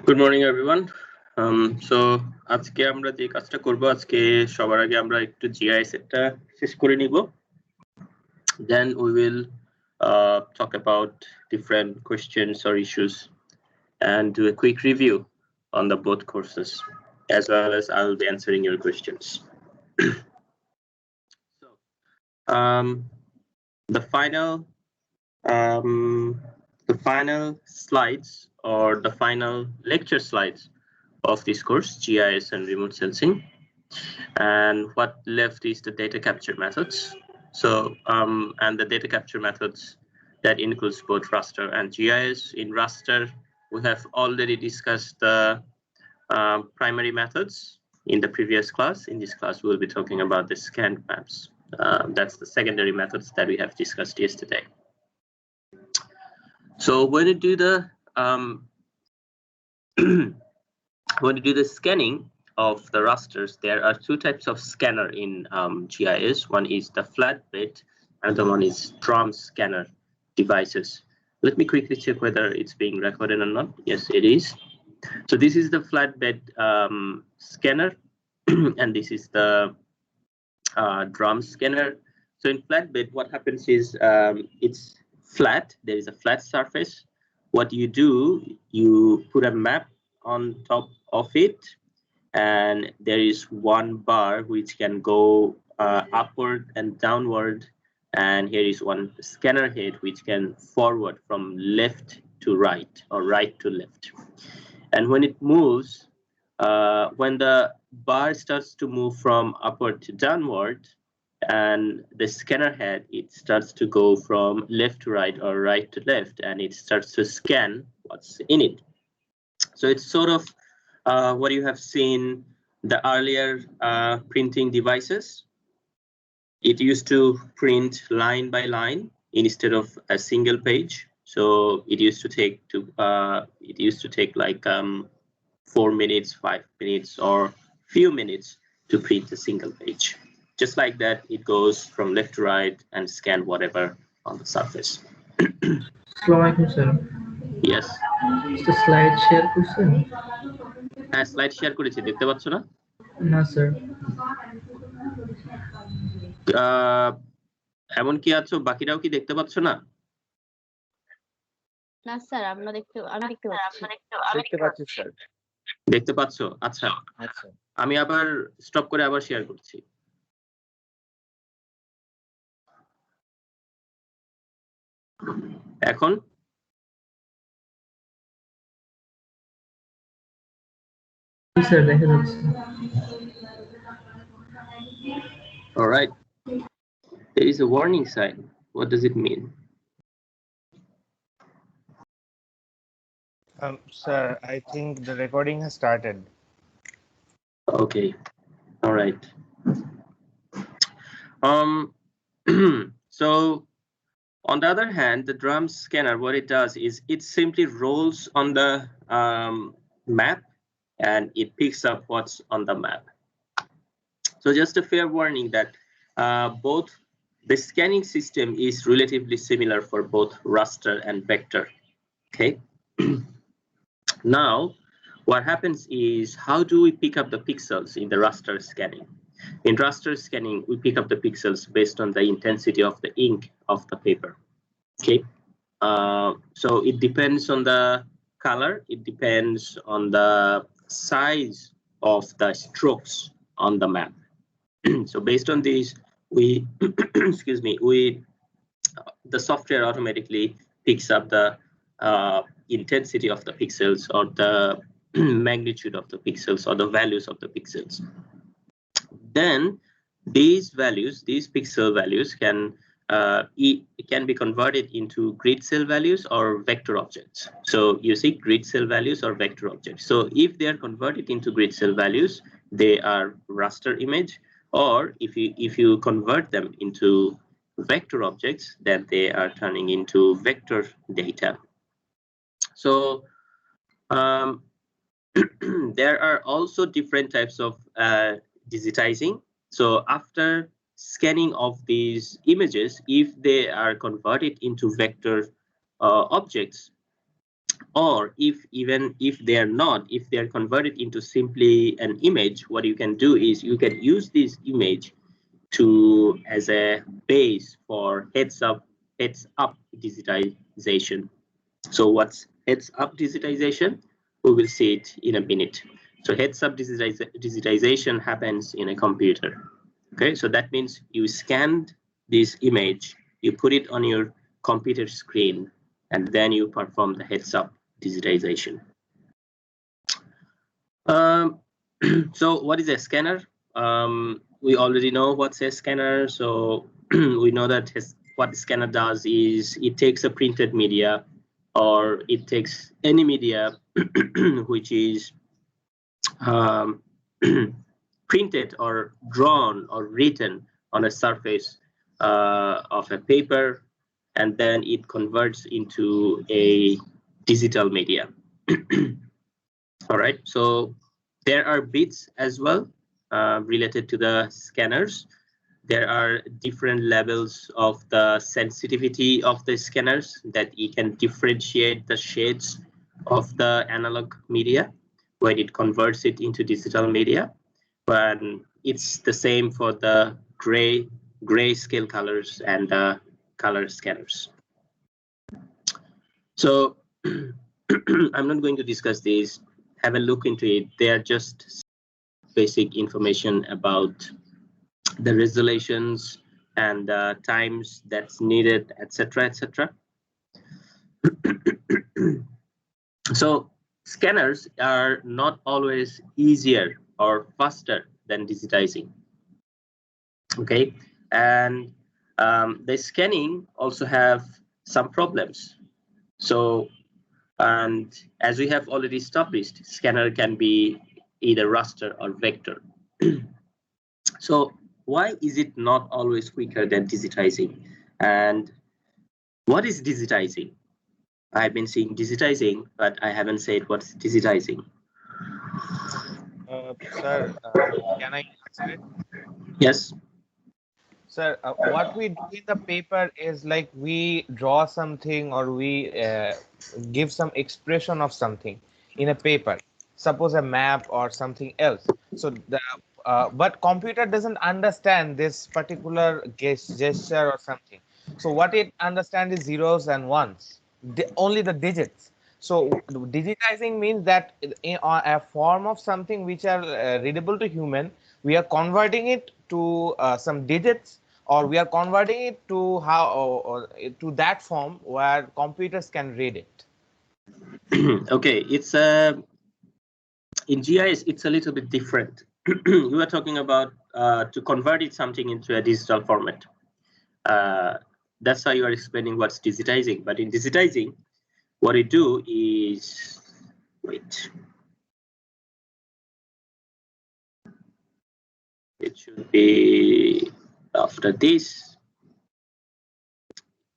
Good morning everyone. So আজকে আমরা যে কাজটা করব আজকে সবার আগে আমরা একটু GIS এটা শেষ করে নিব. Then we will talk about different questions or issues and do a quick review on the both courses, as well as I will be answering your questions. So the final slides or the final lecture slides of this course, GIS and remote sensing, and what left is the data capture methods. So and the data capture methods that includes both raster and GIS. In raster, we have already discussed the primary methods in the previous class. In this class, we'll be talking about the scanned maps. That's the secondary methods that we have discussed yesterday. So when you do the scanning of the rasters, there are two types of scanner in GIS. One is the flatbed, and the one is drum scanner devices. Let me quickly check whether it's being recorded or not. Yes, it is. So this is the flatbed scanner, and this is the drum scanner. So in flatbed, what happens is it's flat. There is a flat surface. What you do, you put a map on top of it, and there is one bar which can go upward and downward, and here is one scanner head which can forward from left to right or right to left. And when it moves, when the bar starts to move from upward to downward, and the scanner head, it starts to go from left to right or right to left, and it starts to scan what's in it. So it's sort of what you have seen the earlier printing devices. It used to print line by line instead of a single page. So it used to take like 4 minutes, 5 minutes, or few minutes to print a single page. Just like that, it goes from left to right and scan whatever on the surface. Assalamualaikum sir. Yes. The slide share করছেন? হ্যাঁ, slide share করেছি, দেখতে পাচ্ছ না? না sir. এমন কি আছো, বাকিরাও কি দেখতে পাচ্ছ না? না স্যার, আমি দেখতে পাচ্ছি স্যার। দেখতে পাচ্ছ? আচ্ছা, আমি আবার স্টপ করে আবার শেয়ার করছি। এখন স্যার দেখা যাচ্ছে। All right. There is a warning sign. What does it mean? Sir, I think the recording has started. Okay. All right. So on the other hand, the drum scanner, what it does is it simply rolls on the map, and it picks up what's on the map. So just a fair warning that both the scanning system is relatively similar for both raster and vector. Okay. Now, what happens is, how do we pick up the pixels in the raster scanning? In raster scanning, we pick up the pixels based on the intensity of the ink of the paper. Okay. So it depends on the color. It depends on the size of the strokes on the map. So based on these, we the software automatically picks up the intensity of the pixels, or the magnitude of the pixels, or the values of the pixels. Then these pixel values can be converted into grid cell values or vector objects. So you see grid cell values or vector objects. So if they are converted into grid cell values, they are raster image, or if you convert them into vector objects, then they are turning into vector data. So there are also different types of digitizing. So after scanning of these images, if they are converted into vector objects, or even if they are not, if they are converted into simply an image, what you can do is you can use this image to as a base for heads up digitization. So what's heads up digitization? We will see it in a minute. So heads up digitization happens in a computer. Okay, so that means you scanned this image, you put it on your computer screen, and then you perform the heads up digitization. So what is a scanner? We already know what's a scanner. So we know that what the scanner does is it takes a printed media, or it takes any media which is printed or drawn or written on a surface of a paper, and then it converts into a digital media. All right, so there are bits as well related to the scanners. There are different levels of the sensitivity of the scanners that you can differentiate the shades of the analog media when it converts it into digital media. But it's the same for the gray scale colors and the color scanners. So I'm not going to discuss these. Have a look into it. They are just basic information about the resolutions and times that's needed, etc., etc. So scanners are not always easier or faster than digitizing. Okay, and the scanning also have some problems. So, and as we have already established, scanner can be either raster or vector. So why is it not always quicker than digitizing? And what is digitizing? I've been seeing digitizing, but I haven't said what's digitizing. Sir, can I answer it? Yes. Sir, what we do in the paper is like we draw something, or we give some expression of something in a paper, suppose a map or something else. So the but computer doesn't understand this particular gesture or something. So what it understands is zeros and ones, only the digits. So digitizing means that in a form of something which are readable to human, we are converting it to some digits, or we are converting it to how or to that form where computers can read it. Okay, it's in GIS it's a little bit different. You are talking about to convert it something into a digital format. That's how you are explaining what's digitizing. But in digitizing, what you do is, wait, it should be after this.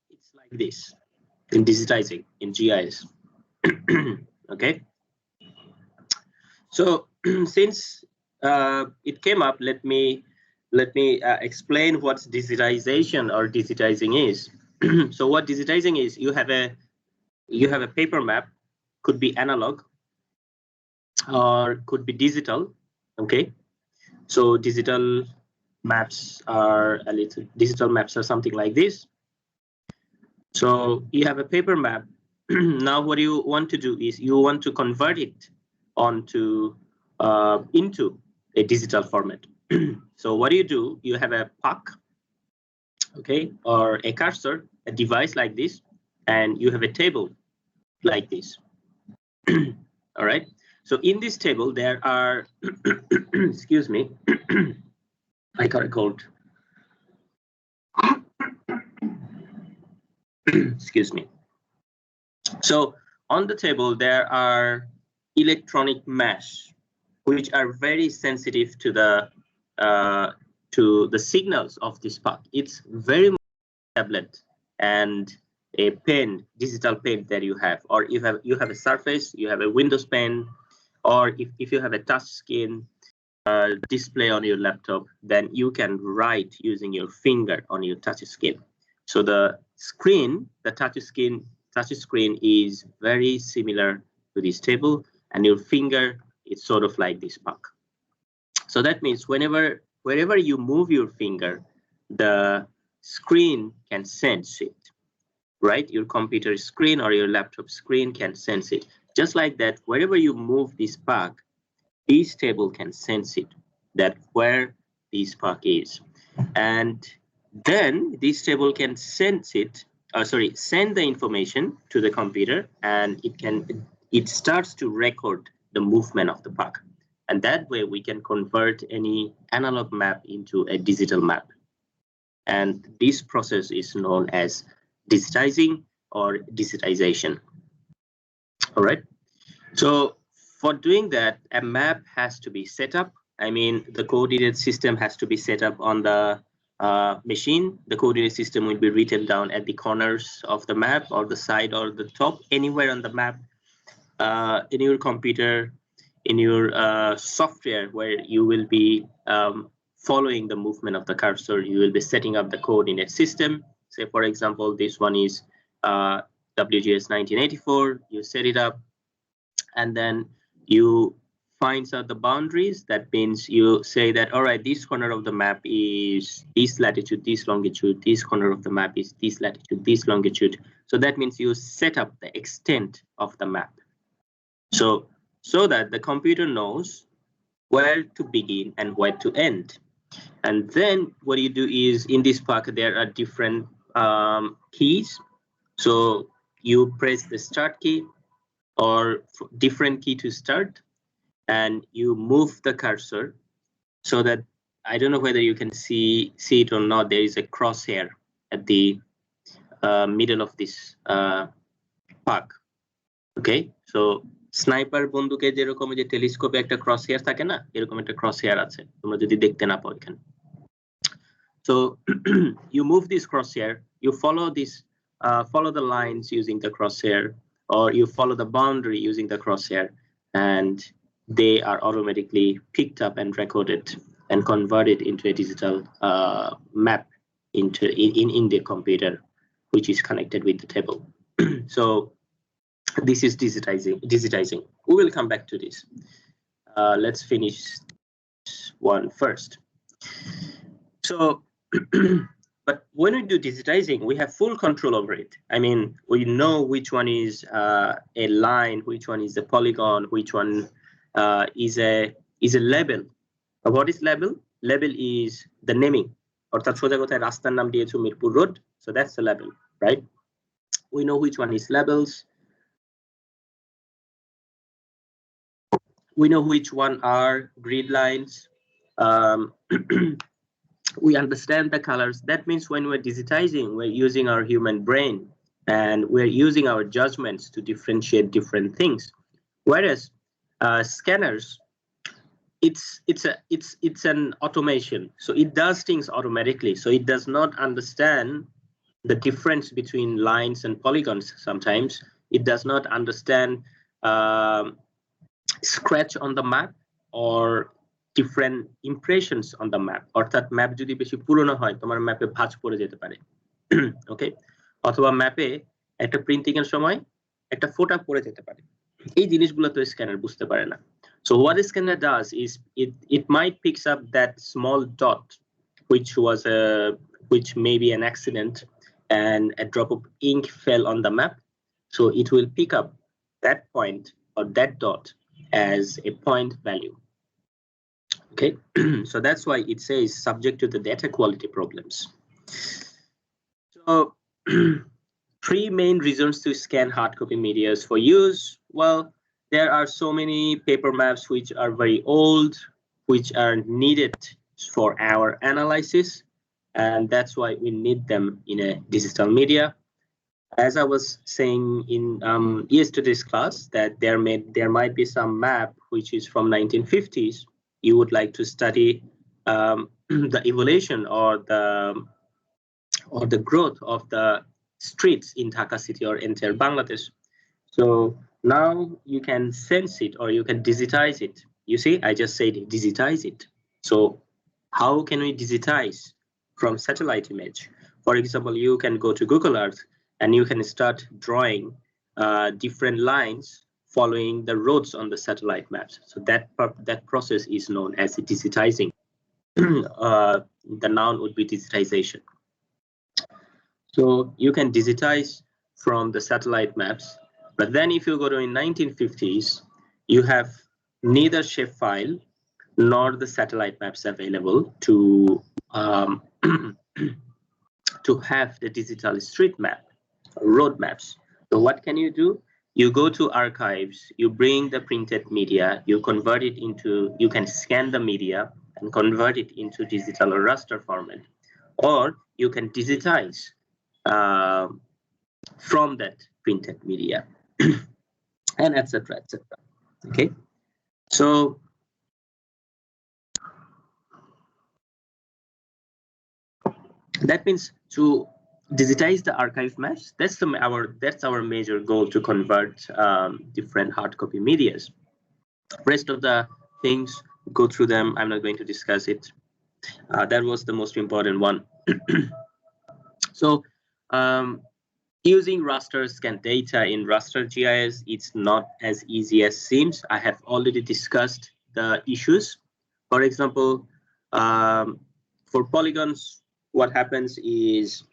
It's like this in digitizing in GIS. Okay. So since it came up, let me explain what digitization or digitizing is. So what digitizing is, you have a paper map, could be analog or could be digital. Okay, so digital maps are something like this. So you have a paper map. Now what you want to do is you want to convert it onto into a digital format. So what do? You have a puck, okay, or a cursor, a device like this, and you have a table like this. All right. So in this table there are, excuse me, I got a cold. Excuse me. So on the table there are electronic mesh, which are very sensitive to the signals of this puck. It's very much a tablet and a pen, digital pen that you have, or you have a Surface, you have a Windows pen, or if you have a touch screen display on your laptop, then you can write using your finger on your touch screen. So the screen, the touch touch screen is very similar to this table, and your finger is sort of like this puck. So that means wherever you move your finger, the screen can sense it, right? Your computer screen or your laptop screen can sense it. Just like that, wherever you move this puck, this table can sense it, that where this puck is. And then this table can sense it, send the information to the computer, and it starts to record the movement of the puck. And that way we can convert any analog map into a digital map. And this process is known as digitizing or digitization. All right. So for doing that, a map has to be set up. I mean, the coordinate system has to be set up on the machine. The coordinate system will be written down at the corners of the map or the side or the top, anywhere on the map, in your computer, in your software where you will be following the movement of the cursor. You will be setting up the coordinate system. Say, for example, this one is WGS 1984. You set it up, and then you find out the boundaries. That means you say that, all right, this corner of the map is this latitude, this longitude. This corner of the map is this latitude, this longitude. So that means you set up the extent of the map. So that the computer knows where to begin and where to end. And then what you do is, in this puck, there are different keys. So you press the start key or different key to start, and you move the cursor so that, I don't know whether you can see it or not, there is a crosshair at the middle of this puck. Okay, so sniper বন্দুকে যেরকম যে টেলিস্কোপে একটা cross hair থাকে না, এরকম একটা cross hair আছে, তোমরা যদি দেখতে না পাও এখানে। So you move this crosshair, you follow the lines using the crosshair, or you follow the boundary using the crosshair, and they are automatically picked up and recorded and converted into a digital map in the computer, which is connected with the table. So this is digitizing. We will come back to this. Let's finish one first. So, but when we do digitizing, we have full control over it. I mean, we know which one is a line, which one is a polygon, which one is a label. What is label? Label is the naming. অর্থাৎ সোজা কথায় রাস্তার নাম দিয়েছো Mirpur road, so that's the label, right? We know which one is labels. We know which one are grid lines. We understand the colors. That means when we're digitizing, we're using our human brain, and we're using our judgments to differentiate different things. Whereas scanners, it's an automation, so it does things automatically. So it does not understand the difference between lines and polygons. Sometimes it does not understand scratch on the map or different impressions on the map. অর্থাৎ map যদি বেশি পুরনো হয়, তোমার ম্যাপে ভাঁজ পড়ে যেতে পারে, ওকে, অথবা ম্যাপে একটা প্রিন্টিং এর সময় একটা ফোঁটা পড়ে যেতে পারে। এই জিনিসগুলো তো স্ক্যানার বুঝতে পারে না। So what a scanner does is it might picks up that small dot which may be an accident, and a drop of ink fell on the map. So it will pick up that point or that dot as a point value. Okay, so that's why it says subject to the data quality problems. So three main reasons to scan hard copy medias for use. Well, there are so many paper maps which are very old, which are needed for our analysis, and that's why we need them in a digital media. As I was saying in yesterday's class, that there might be some map which is from 1950s. You would like to study the evolution or the growth of the streets in Dhaka city or entire Bangladesh. So now you can sense it, or you can digitize it. You see, I just said digitize it. So how can we digitize from satellite image? For example, you can go to Google Earth and you can start drawing different lines following the roads on the satellite maps. So that process is known as digitizing. The noun would be digitization. So you can digitize from the satellite maps, but then if you go to in 1950s, you have neither shapefile nor the satellite maps available to to have the digital street map, road maps. So what can you do? You go to archives, you bring the printed media, you convert it into, you can scan the media and convert it into digital or raster format, or you can digitize from that printed media, and etc. etc. Okay, so that means to digitize the archive maps. That's our major goal, to convert different hard copy medias. Rest of the things, go through them. I'm not going to discuss it. That was the most important one. So using raster scan data in raster GIS, it's not as easy as seems. I have already discussed the issues. For example, for polygons, what happens is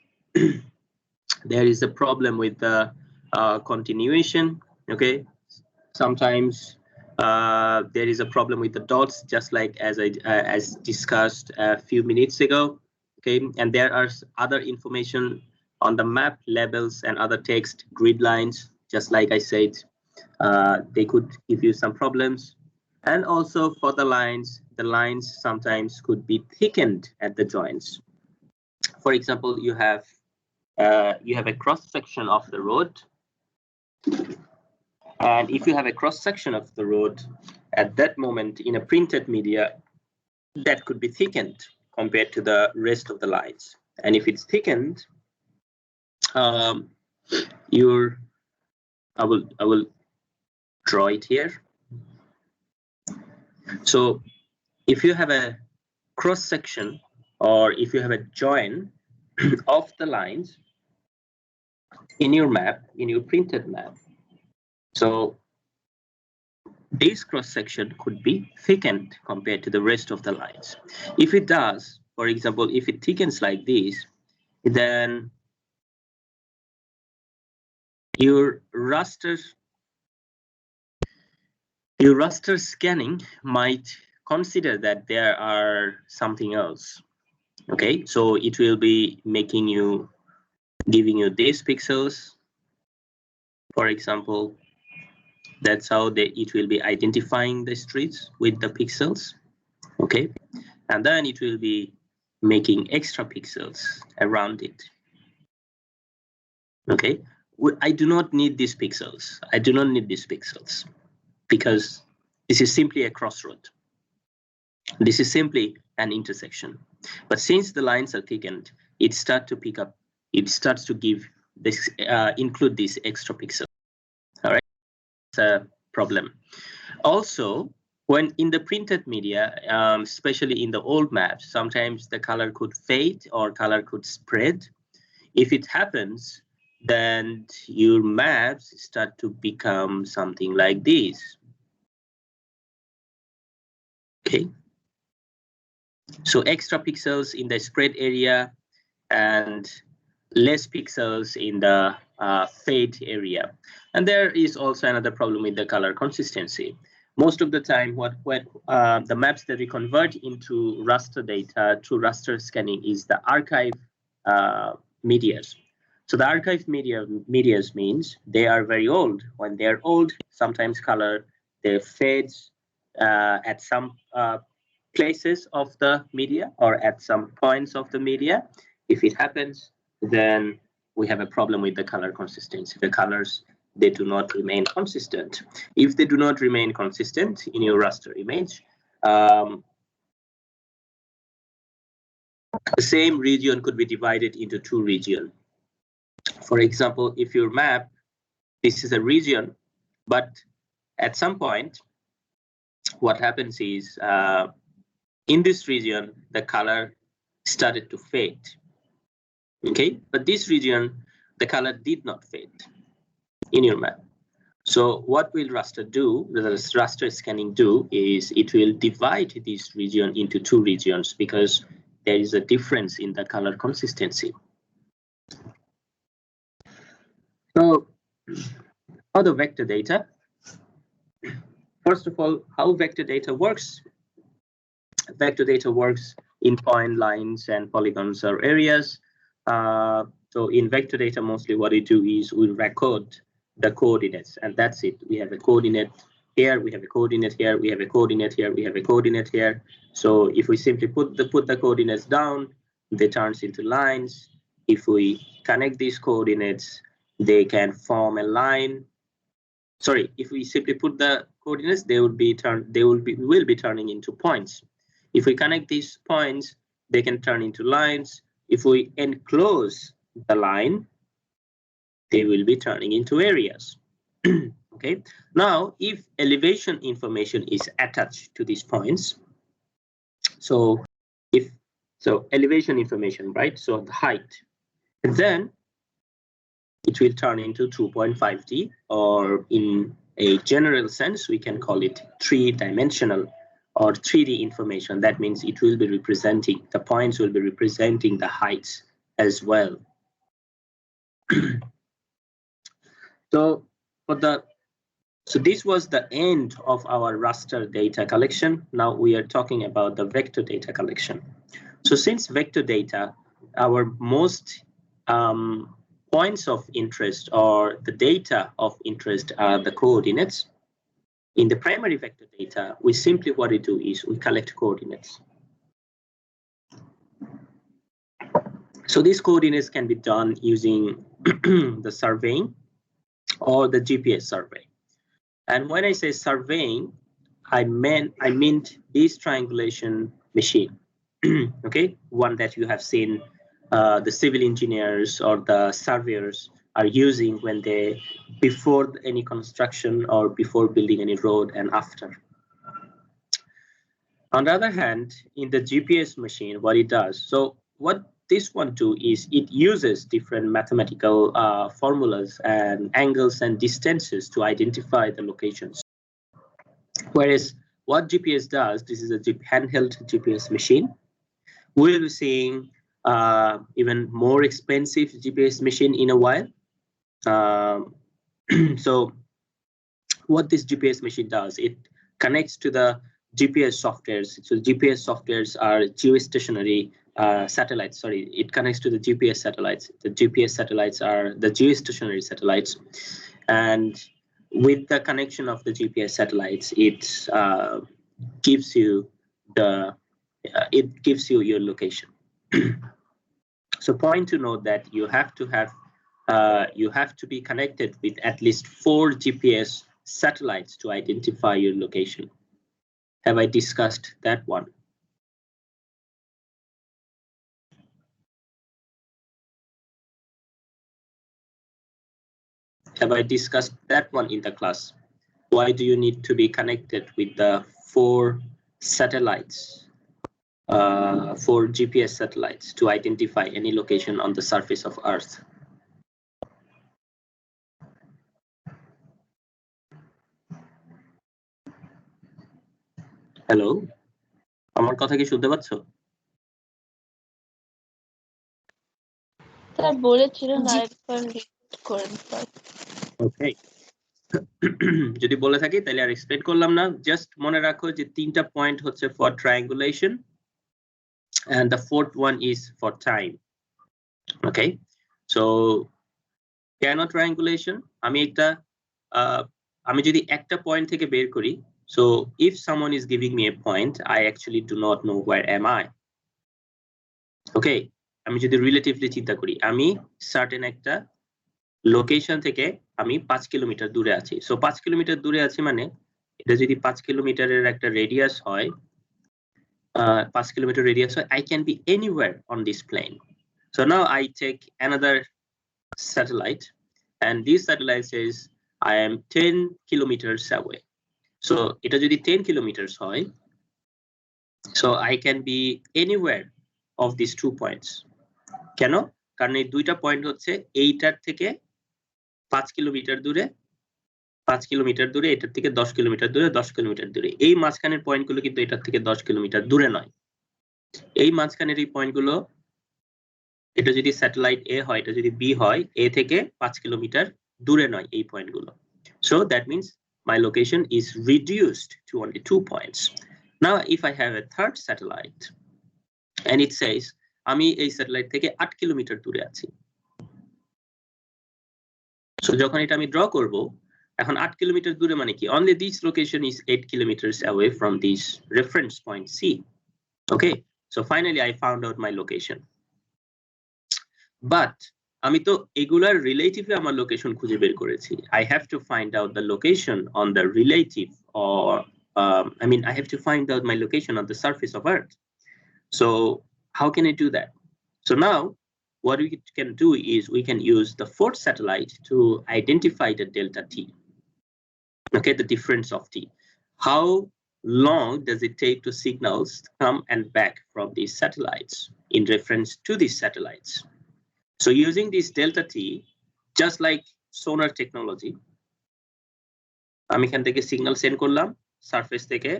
there is a problem with the continuation. Okay, sometimes there is a problem with the dots, just like as I discussed a few minutes ago. Okay, and there are other information on the map, labels and other text, grid lines, just like I said, they could give you some problems. And also for the lines sometimes could be thickened at the joints. For example, you have a cross section of the road, and if you have a cross section of the road at that moment in a printed media, that could be thickened compared to the rest of the lines. And if it's thickened, I will draw it here. So if you have a cross section, or if you have a join of the lines in your map, in your printed map, so this cross section could be thickened compared to the rest of the lines. If it does, for example, if it thickens like this, then your raster scanning might consider that there are something else. Okay, so it will be giving you these pixels, for example. That's how it will be identifying the streets with the pixels. Okay, and then it will be making extra pixels around it. Okay, I do not need these pixels. I do not need these pixels because this is simply a crossroad. This is simply an intersection. But since the lines are thickened, it starts to pick up. It starts to give this, include these extra pixels. All right, it's a problem. Also, when in the printed media, especially in the old maps, sometimes the color could fade or color could spread. If it happens, then your maps start to become something like this. Okay. So extra pixels in the spread area and less pixels in the fade area. And there is also another problem with the color consistency. Most of the time, the maps that we convert into raster data to raster scanning is the archive medias. So the archive medias means they are very old. When they are old, sometimes color they fades at some places of the media or at some points of the media. If it happens, then we have a problem with the color consistency. The colors, they do not remain consistent. If they do not remain consistent in your raster image, the same region could be divided into two regions. For example, if your map, this is a region, but at some point, what happens is in this region, the color started to fade. Okay, but this region the color did not fade in your map. So what will raster do, the raster scanning do, is it will divide this region into two regions because there is a difference in the color consistency. So how the vector data? First of all, how vector data works? Vector data works in point, lines, and polygons or areas. So in vector data, mostly what we do is we record the coordinates, and that's it. We have a coordinate here, we have a coordinate here, we have a coordinate here, we have a coordinate here. So if we simply put the coordinates down, they turns into lines. If we connect these coordinates, they can form a line. Sorry, if we simply put the coordinates, they will be turning into points. If we connect these points, they can turn into lines. If we enclose the line, they will be turning into areas. Okay. Now, if elevation information is attached to these points, so elevation information, right? So the height, then it will turn into 2.5D, or in a general sense, we can call it three-dimensional or 3D information. That means it will be representing, the points will be representing the heights as well. So this was the end of our raster data collection. Now we are talking about the vector data collection. So since vector data, our most points of interest or the data of interest are the coordinates. In the primary vector data, we simply what we do is we collect coordinates. So these coordinates can be done using the surveying or the GPS survey. And when I say surveying, I meant this triangulation machine. Okay, one that you have seen the civil engineers or the surveyors are using when they, before any construction or before building any road and after. On the other hand, in the GPS machine, what it does, so what this one do is it uses different mathematical formulas and angles and distances to identify the locations. Whereas what GPS does, this is a handheld GPS machine. We'll be seeing even more expensive GPS machine in a while. So what this GPS machine does, it connects to the GPS softwares. So GPS softwares are geostationary satellites. Sorry, it connects to the GPS satellites. The GPS satellites are the geostationary satellites, and with the connection of the GPS satellites, it gives you your location. So point to note that you have to be connected with at least 4 GPS satellites to identify your location. Have I discussed that one? Have I discussed that one in the class? Why do you need to be connected with the 4 satellites, 4 GPS satellites to identify any location on the surface of Earth? Hello, আমার কথা কি শুনতে পাচ্ছ? Sir বলেছিলেন আরেকবার repeat করেন sir. ওকে, যদি বলে থাকি তাহলে আর এক্সপ্লেইন করলাম না। জাস্ট মনে রাখো যে 3টা পয়েন্ট হচ্ছে for triangulation and the 4th one is for time. Okay, so কেন triangulation? আমি যদি একটা পয়েন্ট থেকে বের করি, so if someone is giving me a point, I actually do not know where am I. Okay, আমি যদি রিলেটিভলি চিন্তা করি, আমি সার্টেন একটা লোকেশন থেকে আমি 5 কিলোমিটার দূরে আছি। সো 5 কিলোমিটার দূরে আছি মানে এটা যদি 5 কিলোমিটারের একটা রেডিয়াস হয়, 5 kilometer radius, so I can be anywhere on this plane. So now I take another satellite, and this satellite says I am 10 kilometers away. So এটা যদি 10 kilometers হয়, so I can be anywhere of these 2 points. কেন? কারণ এই দুইটা point হচ্ছে এইটার থেকে 5 কিলোমিটার দূরে, 5 কিলোমিটার দূরে, এটার থেকে 10 কিলোমিটার দূরে, 10 কিলোমিটার দূরে। এই মাঝখানের পয়েন্টগুলো কিন্তু এটার থেকে 10 কিলোমিটার দূরে নয়। এই মাঝখানের এই পয়েন্টগুলো, এটা যদি স্যাটেলাইট এ হয়, এটা যদি বি হয়, এ থেকে 5 কিলোমিটার দূরে নয় এই পয়েন্টগুলো। So that means my location is reduced to only 2 points. Now if I have a third satellite and it says আমি এই স্যাটেলাইট থেকে 8 কিলোমিটার দূরে আছি, so যখন এটা আমি ড্র করব, এখন 8 কিলোমিটার দূরে মানে কি, only this location is 8 kilometers away from this reference point C. Okay, so finally I found out my location. But আমি তো এগুলার রিলেটিভে আমার লোকেশন খুঁজে বের করেছি। I have to find out the location on the relative, or I have to find out my location on the surface of Earth. So how can I do that? So now what we can do is we can use the fourth satellite to identify the delta T. Okay, the difference of T. How long does it take to signals come and back from these satellites in reference to these satellites? So using this delta T, just like sonar technology, আমি এখান থেকে signal send করলাম, surface থেকে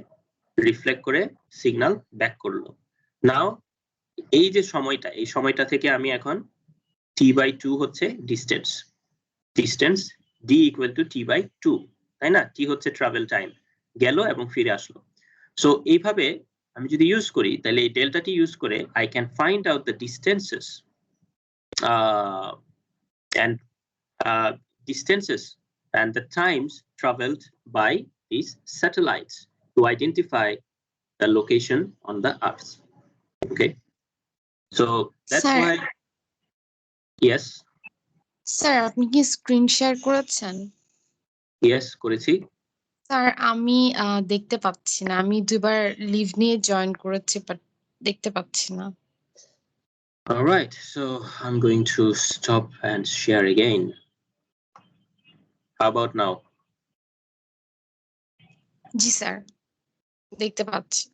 reflect করে signal back করলো। নাও এই যে সময়টা, এই সময়টা থেকে আমি এখন T/2 হচ্ছে distance, D equal to T/2, তাই না? T হচ্ছে ট্রাভেল টাইম, গেল এবং ফিরে আসলো। সো এইভাবে আমি যদি ইউজ করি, তাহলে এই ডেল্টা T ইউজ করে I can find out the distances and the times traveled by these satellites to identify the location on the Earth. Okay, so that's Sir. why. Yes, sir আপনি কি screen share করেছেন? yes, করেছি। Sir আমি দেখতে পাচ্ছি না, আমি দুবার লিভ নিয়ে জয়েন করেছি বাট দেখতে পাচ্ছি না। All right, so I'm going to stop and share again. How about now? G sir, দেখতে পাচ্ছি।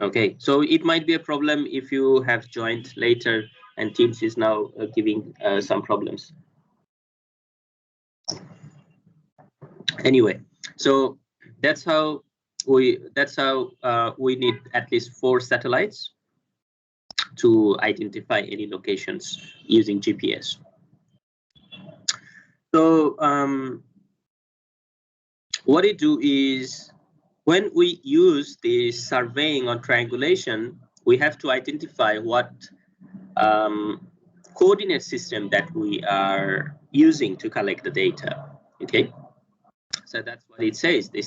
Okay, so it might be a problem if you have joined later and Teams is now giving some problems. Anyway, so that's how we need at least 4 satellites to identify any locations using GPS. So what we do is, when we use the surveying or triangulation, we have to identify what coordinate system that we are using to collect the data. Okay, so that's what it says. They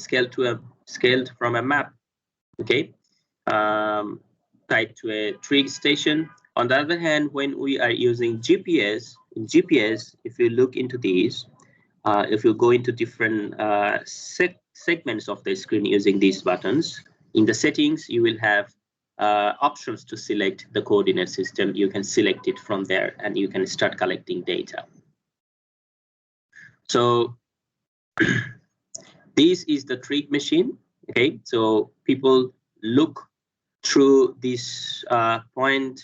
scaled from a map. Okay, tied to a trig station. On the other hand, when we are using GPS, if you look into these, if you go into different segments of the screen using these buttons, in the settings you will have options to select the coordinate system. You can select it from there and you can start collecting data. So this is the trig machine. Okay, so people look through this point.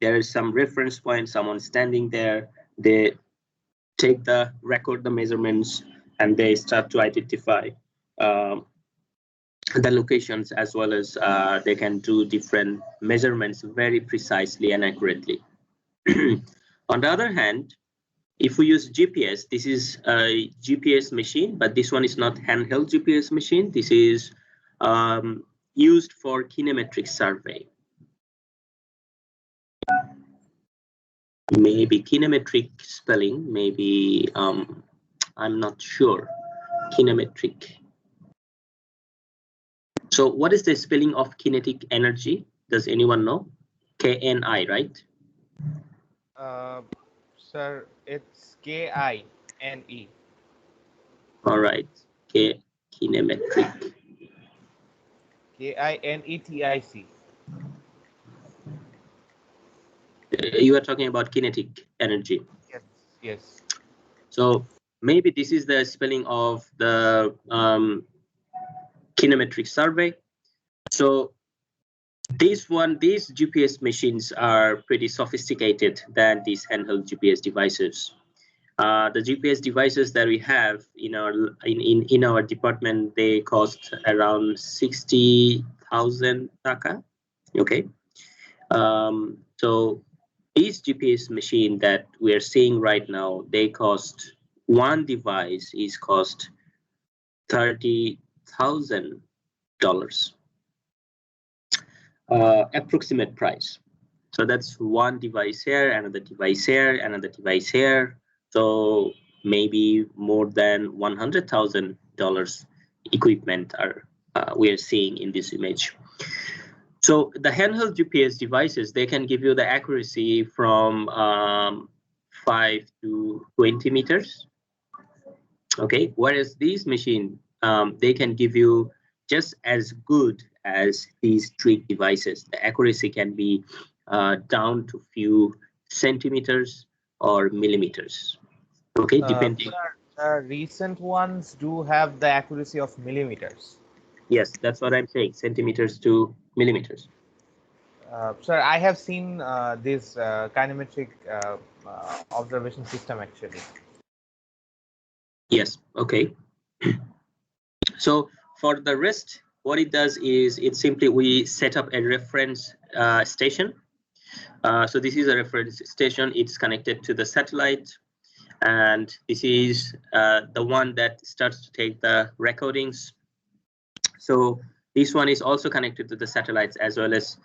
There is some reference point, someone standing there, they record the measurements, and they start to identify the locations, as well as they can do different measurements very precisely and accurately. On the other hand, if we use GPS, this is a GPS machine, but this one is not handheld GPS machine. This is used for kinematric survey. Maybe kinematric spelling, maybe I'm not sure. Kinematric. So what is the spelling of kinetic energy? Does anyone know? KNI, right? Sir, it's KINE. All right, kinematric. KINETIC. You are talking about kinetic energy. Yes, yes. So maybe this is the spelling of the kinematric survey. So these GPS machines are pretty sophisticated than these handheld GPS devices. The GPS devices that we have in our department, they cost around 60,000 taka. Okay, so these GPS machine that we are seeing right now, they cost, one device is cost $30,000, approximate price. So that's one device here, another device here, another device here. So maybe more than $100,000 equipment are we are seeing in this image. So the handheld GPS devices, they can give you the accuracy from 5 to 20 meters. Okay, whereas these machine, they can give you just as good as these trick devices. The accuracy can be down to few centimeters or millimeters. Okay, depending. Recent ones do have the accuracy of millimeters. Yes, that's what I'm saying, centimeters to millimeters. Sir, I have seen this kinematic observation system actually. Yes, okay. So for the rest, what it does is it simply, we set up a reference station. So this is a reference station. It's connected to the satellite, and this is the one that starts to take the recordings. So this one is also connected to the satellites as well as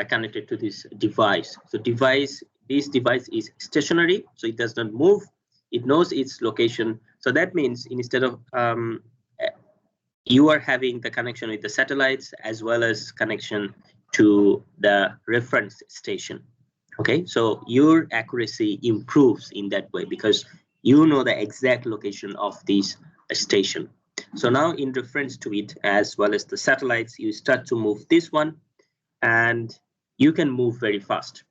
connected to this device. So this device is stationary, so it does not move. It knows its location. So that means instead of you are having the connection with the satellites as well as connection to the reference station. Okay, so your accuracy improves in that way because you know the exact location of this station. So now in reference to it as well as the satellites, you start to move this one and you can move very fast.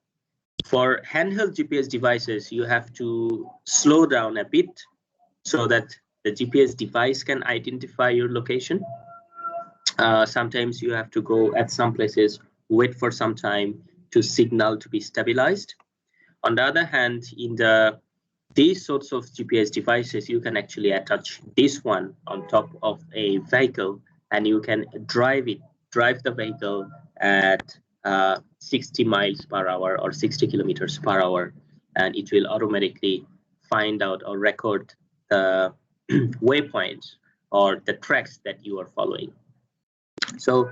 For handheld GPS devices, you have to slow down a bit so that the GPS device can identify your location. Sometimes you have to go at some places, wait for some time to signal to be stabilized. On the other hand, in these sorts of GPS devices, you can actually attach this one on top of a vehicle and you can drive the vehicle at 60 miles per hour or 60 kilometers per hour, and it will automatically find out or record the waypoints or the tracks that you are following. So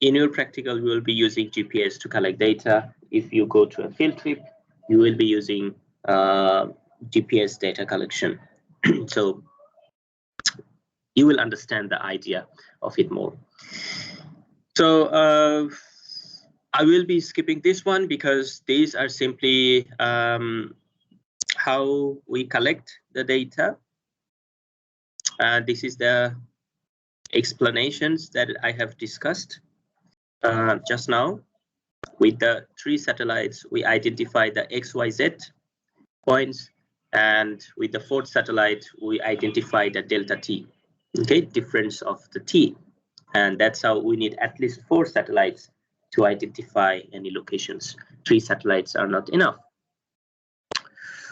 in your practical, you will be using GPS to collect data. If you go to a field trip, you will be using GPS data collection. So you will understand the idea of it more. So I will be skipping this one because these are simply how we collect the data. This is the explanations that I have discussed just now. With the 3 satellites, we identify the XYZ points, and with the 4th satellite, we identify the delta T, okay, difference of the T. And that's how we need at least 4 satellites to identify any locations. 3 satellites are not enough.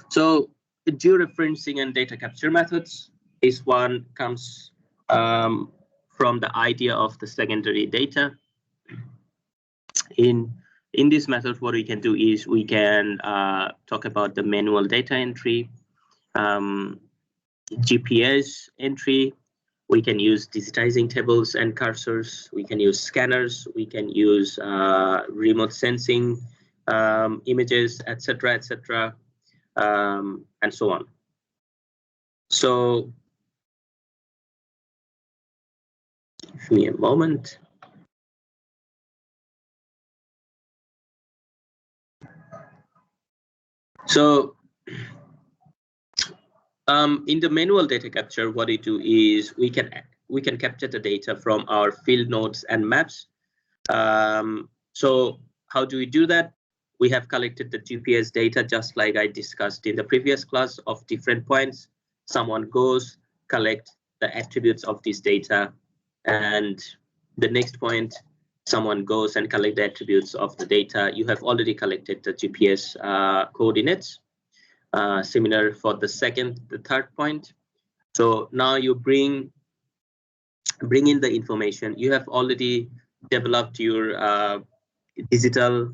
So the georeferencing and data capture methods, this one comes from the idea of the secondary data. In this method, what we can do is we can talk about the manual data entry, GPS entry. We can use digitizing tables and cursors. We can use scanners. We can use remote sensing images, etc., etc., and so on. So give me a moment. So in the manual data capture, what we do is we can capture the data from our field nodes and maps. So how do we do that? We have collected the GPS data just like I discussed in the previous class of different points. Someone goes, collect the attributes of this data, and the next point someone goes and collect the attributes of the data, you have already collected the GPS coordinates. Similar for the third point. So now you bring in the information. You have already developed your digital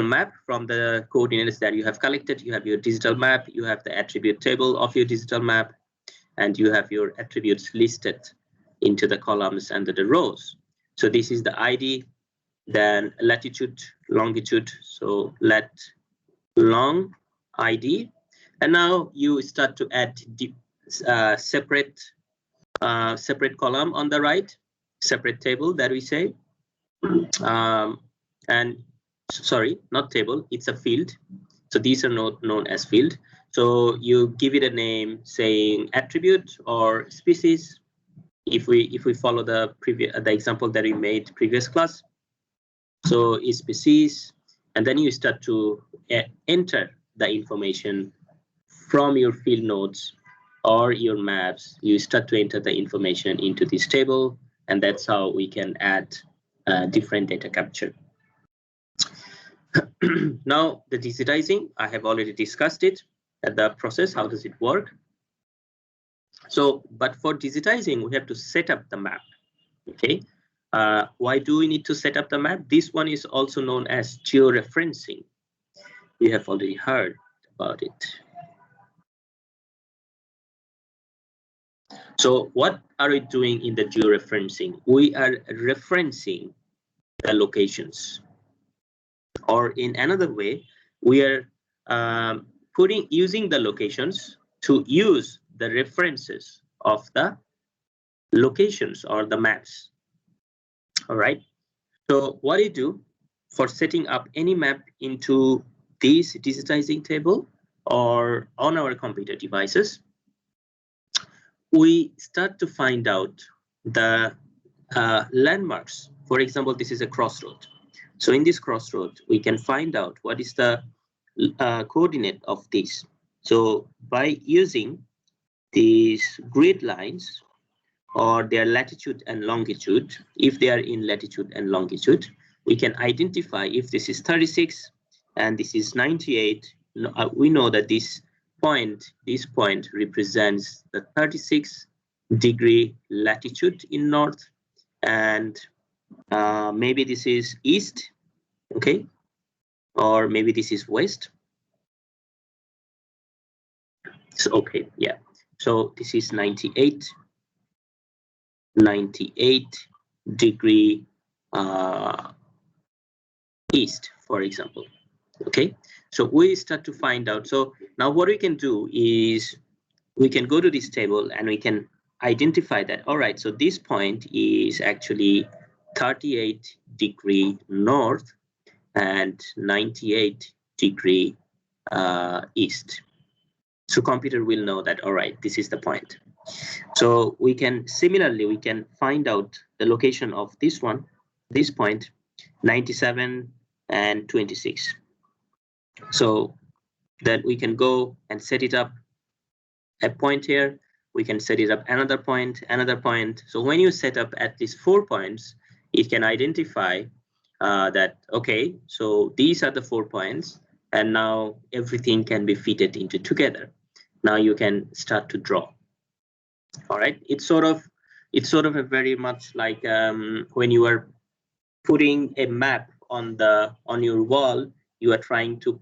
map from the coordinates that you have collected. You have your digital map, you have the attribute table of your digital map, and you have your attributes listed into the columns and the rows. So this is the ID, then latitude, longitude. So let long ID, and now you start to add separate column on the right, separate table that we say, and sorry, not table, it's a field. So these are not known as field. So you give it a name saying attribute or species. If we follow the example that we made previous class, so is species, and then you start to enter the information from your field nodes or your maps. You start to enter the information into this table, and that's how we can add different data capture. Now the digitizing, I have already discussed it at the process. How does it work? So, but for digitizing, we have to set up the map. Okay. Why do we need to set up the map? This one is also known as georeferencing. You have already heard about it. So what are we doing in the georeferencing? We are referencing the locations, or in another way, we are using the locations to use the references of the locations or the maps. All right. So what do you do for setting up any map into this digitizing table or on our computer devices? We start to find out the landmarks. For example, this is a crossroad. So in this crossroad, we can find out what is the coordinate of this. So by using these grid lines or their latitude and longitude, if they are in latitude and longitude, we can identify if this is 36 and this is 98. We know that this point represents the 36-degree latitude in north, and maybe this is east, okay, or maybe this is west. So okay, yeah, so this is 98-degree east, for example. Okay, so we start to find out. So now what we can do is we can go to this table and we can identify that. All right, so this point is actually 38-degree north and 98-degree east. So computer will know that, all right, this is the point. So we can similarly, we can find out the location of this one, this point, 97 and 26. So that we can go and set it up a point here. We can set it up another point, another point. So when you set up at least 4 points, it can identify that, okay, so these are the 4 points, and now everything can be fitted into together. Now you can start to draw. All right, it's sort of a very much like when you are putting a map on your wall, you are trying to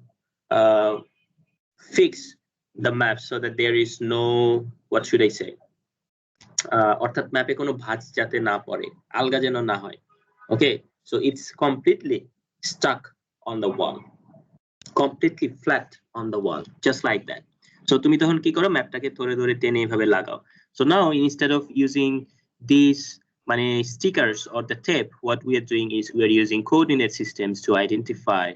fix the map so that there is no, what should I say, অর্থাৎ ম্যাপে কোনো ভাঁজ যাতে না পড়ে, আলগা যেন না হয়. Okay, so it's completely stuck on the wall, completely flat on the wall, just like that. So তুমি তখন কি করো, ম্যাপটাকে ধরে ধরে টেনে এভাবে লাগাও. So now instead of using these stickers or the tape, what we are doing is we are using coordinate systems to identify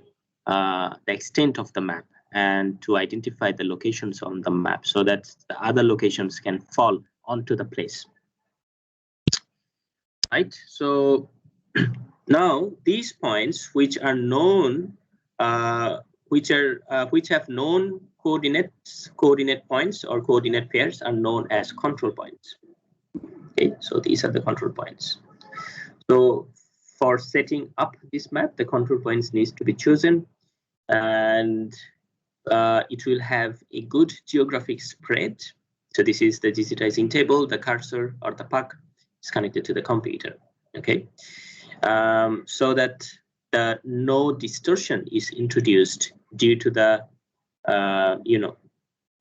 the extent of the map and to identify the locations on the map so that the other locations can fall onto the place. Right, so now these points which are known, which have known coordinate points or coordinate pairs are known as control points. Okay, so these are the control points. So for setting up this map, the control points needs to be chosen, and it will have a good geographic spread. So this is the digitizing table, the cursor or the puck is connected to the computer, okay? So that no distortion is introduced due to the, you know,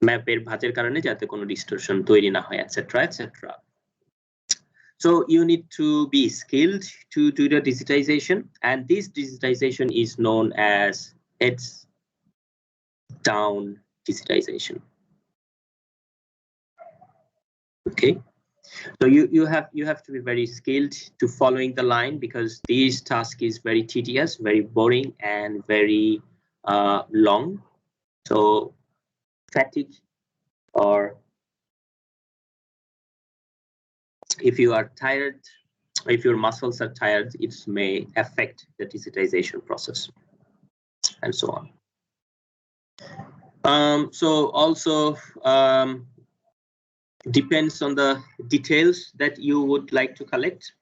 mapper bhajer karone jate kono distortion toiri na hoy, etc., etc. So you need to be skilled to do the digitization, and this digitization is known as heads down digitization. Okay, so you have to be very skilled to following the line, because this task is very tedious, very boring, and very long. So fatigue, or if you are tired, if your muscles are tired, it may affect the digitization process, and so on. So also depends on the details that you would like to collect.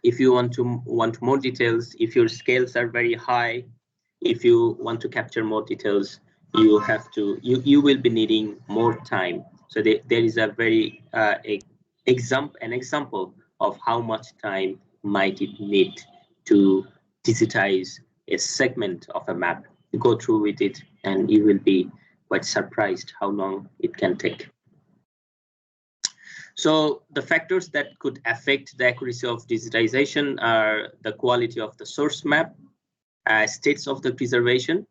If you want more details, if your scales are very high, if you want to capture more details, you have to, you will be needing more time. So there is a very an example of how much time might it need to digitize a segment of a map. You go through with it and you will be quite surprised how long it can take. So the factors that could affect the accuracy of digitization are the quality of the source map, states of the preservation,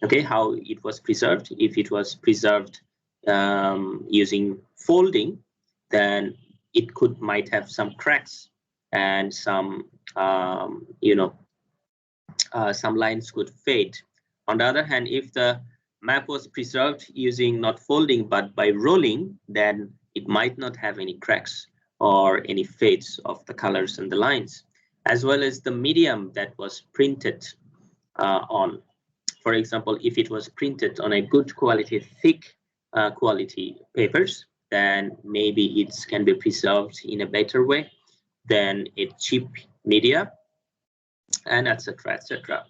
okay, how it was preserved. If it was preserved using folding, then it might have some cracks and some some lines could fade. On the other hand, if the map was preserved using not folding but by rolling, then it might not have any cracks or any fades of the colors and the lines, as well as the medium that was printed on. For example, if it was printed on a good quality, thick quality papers, then maybe it can be preserved in a better way than a cheap media, and etc., etc.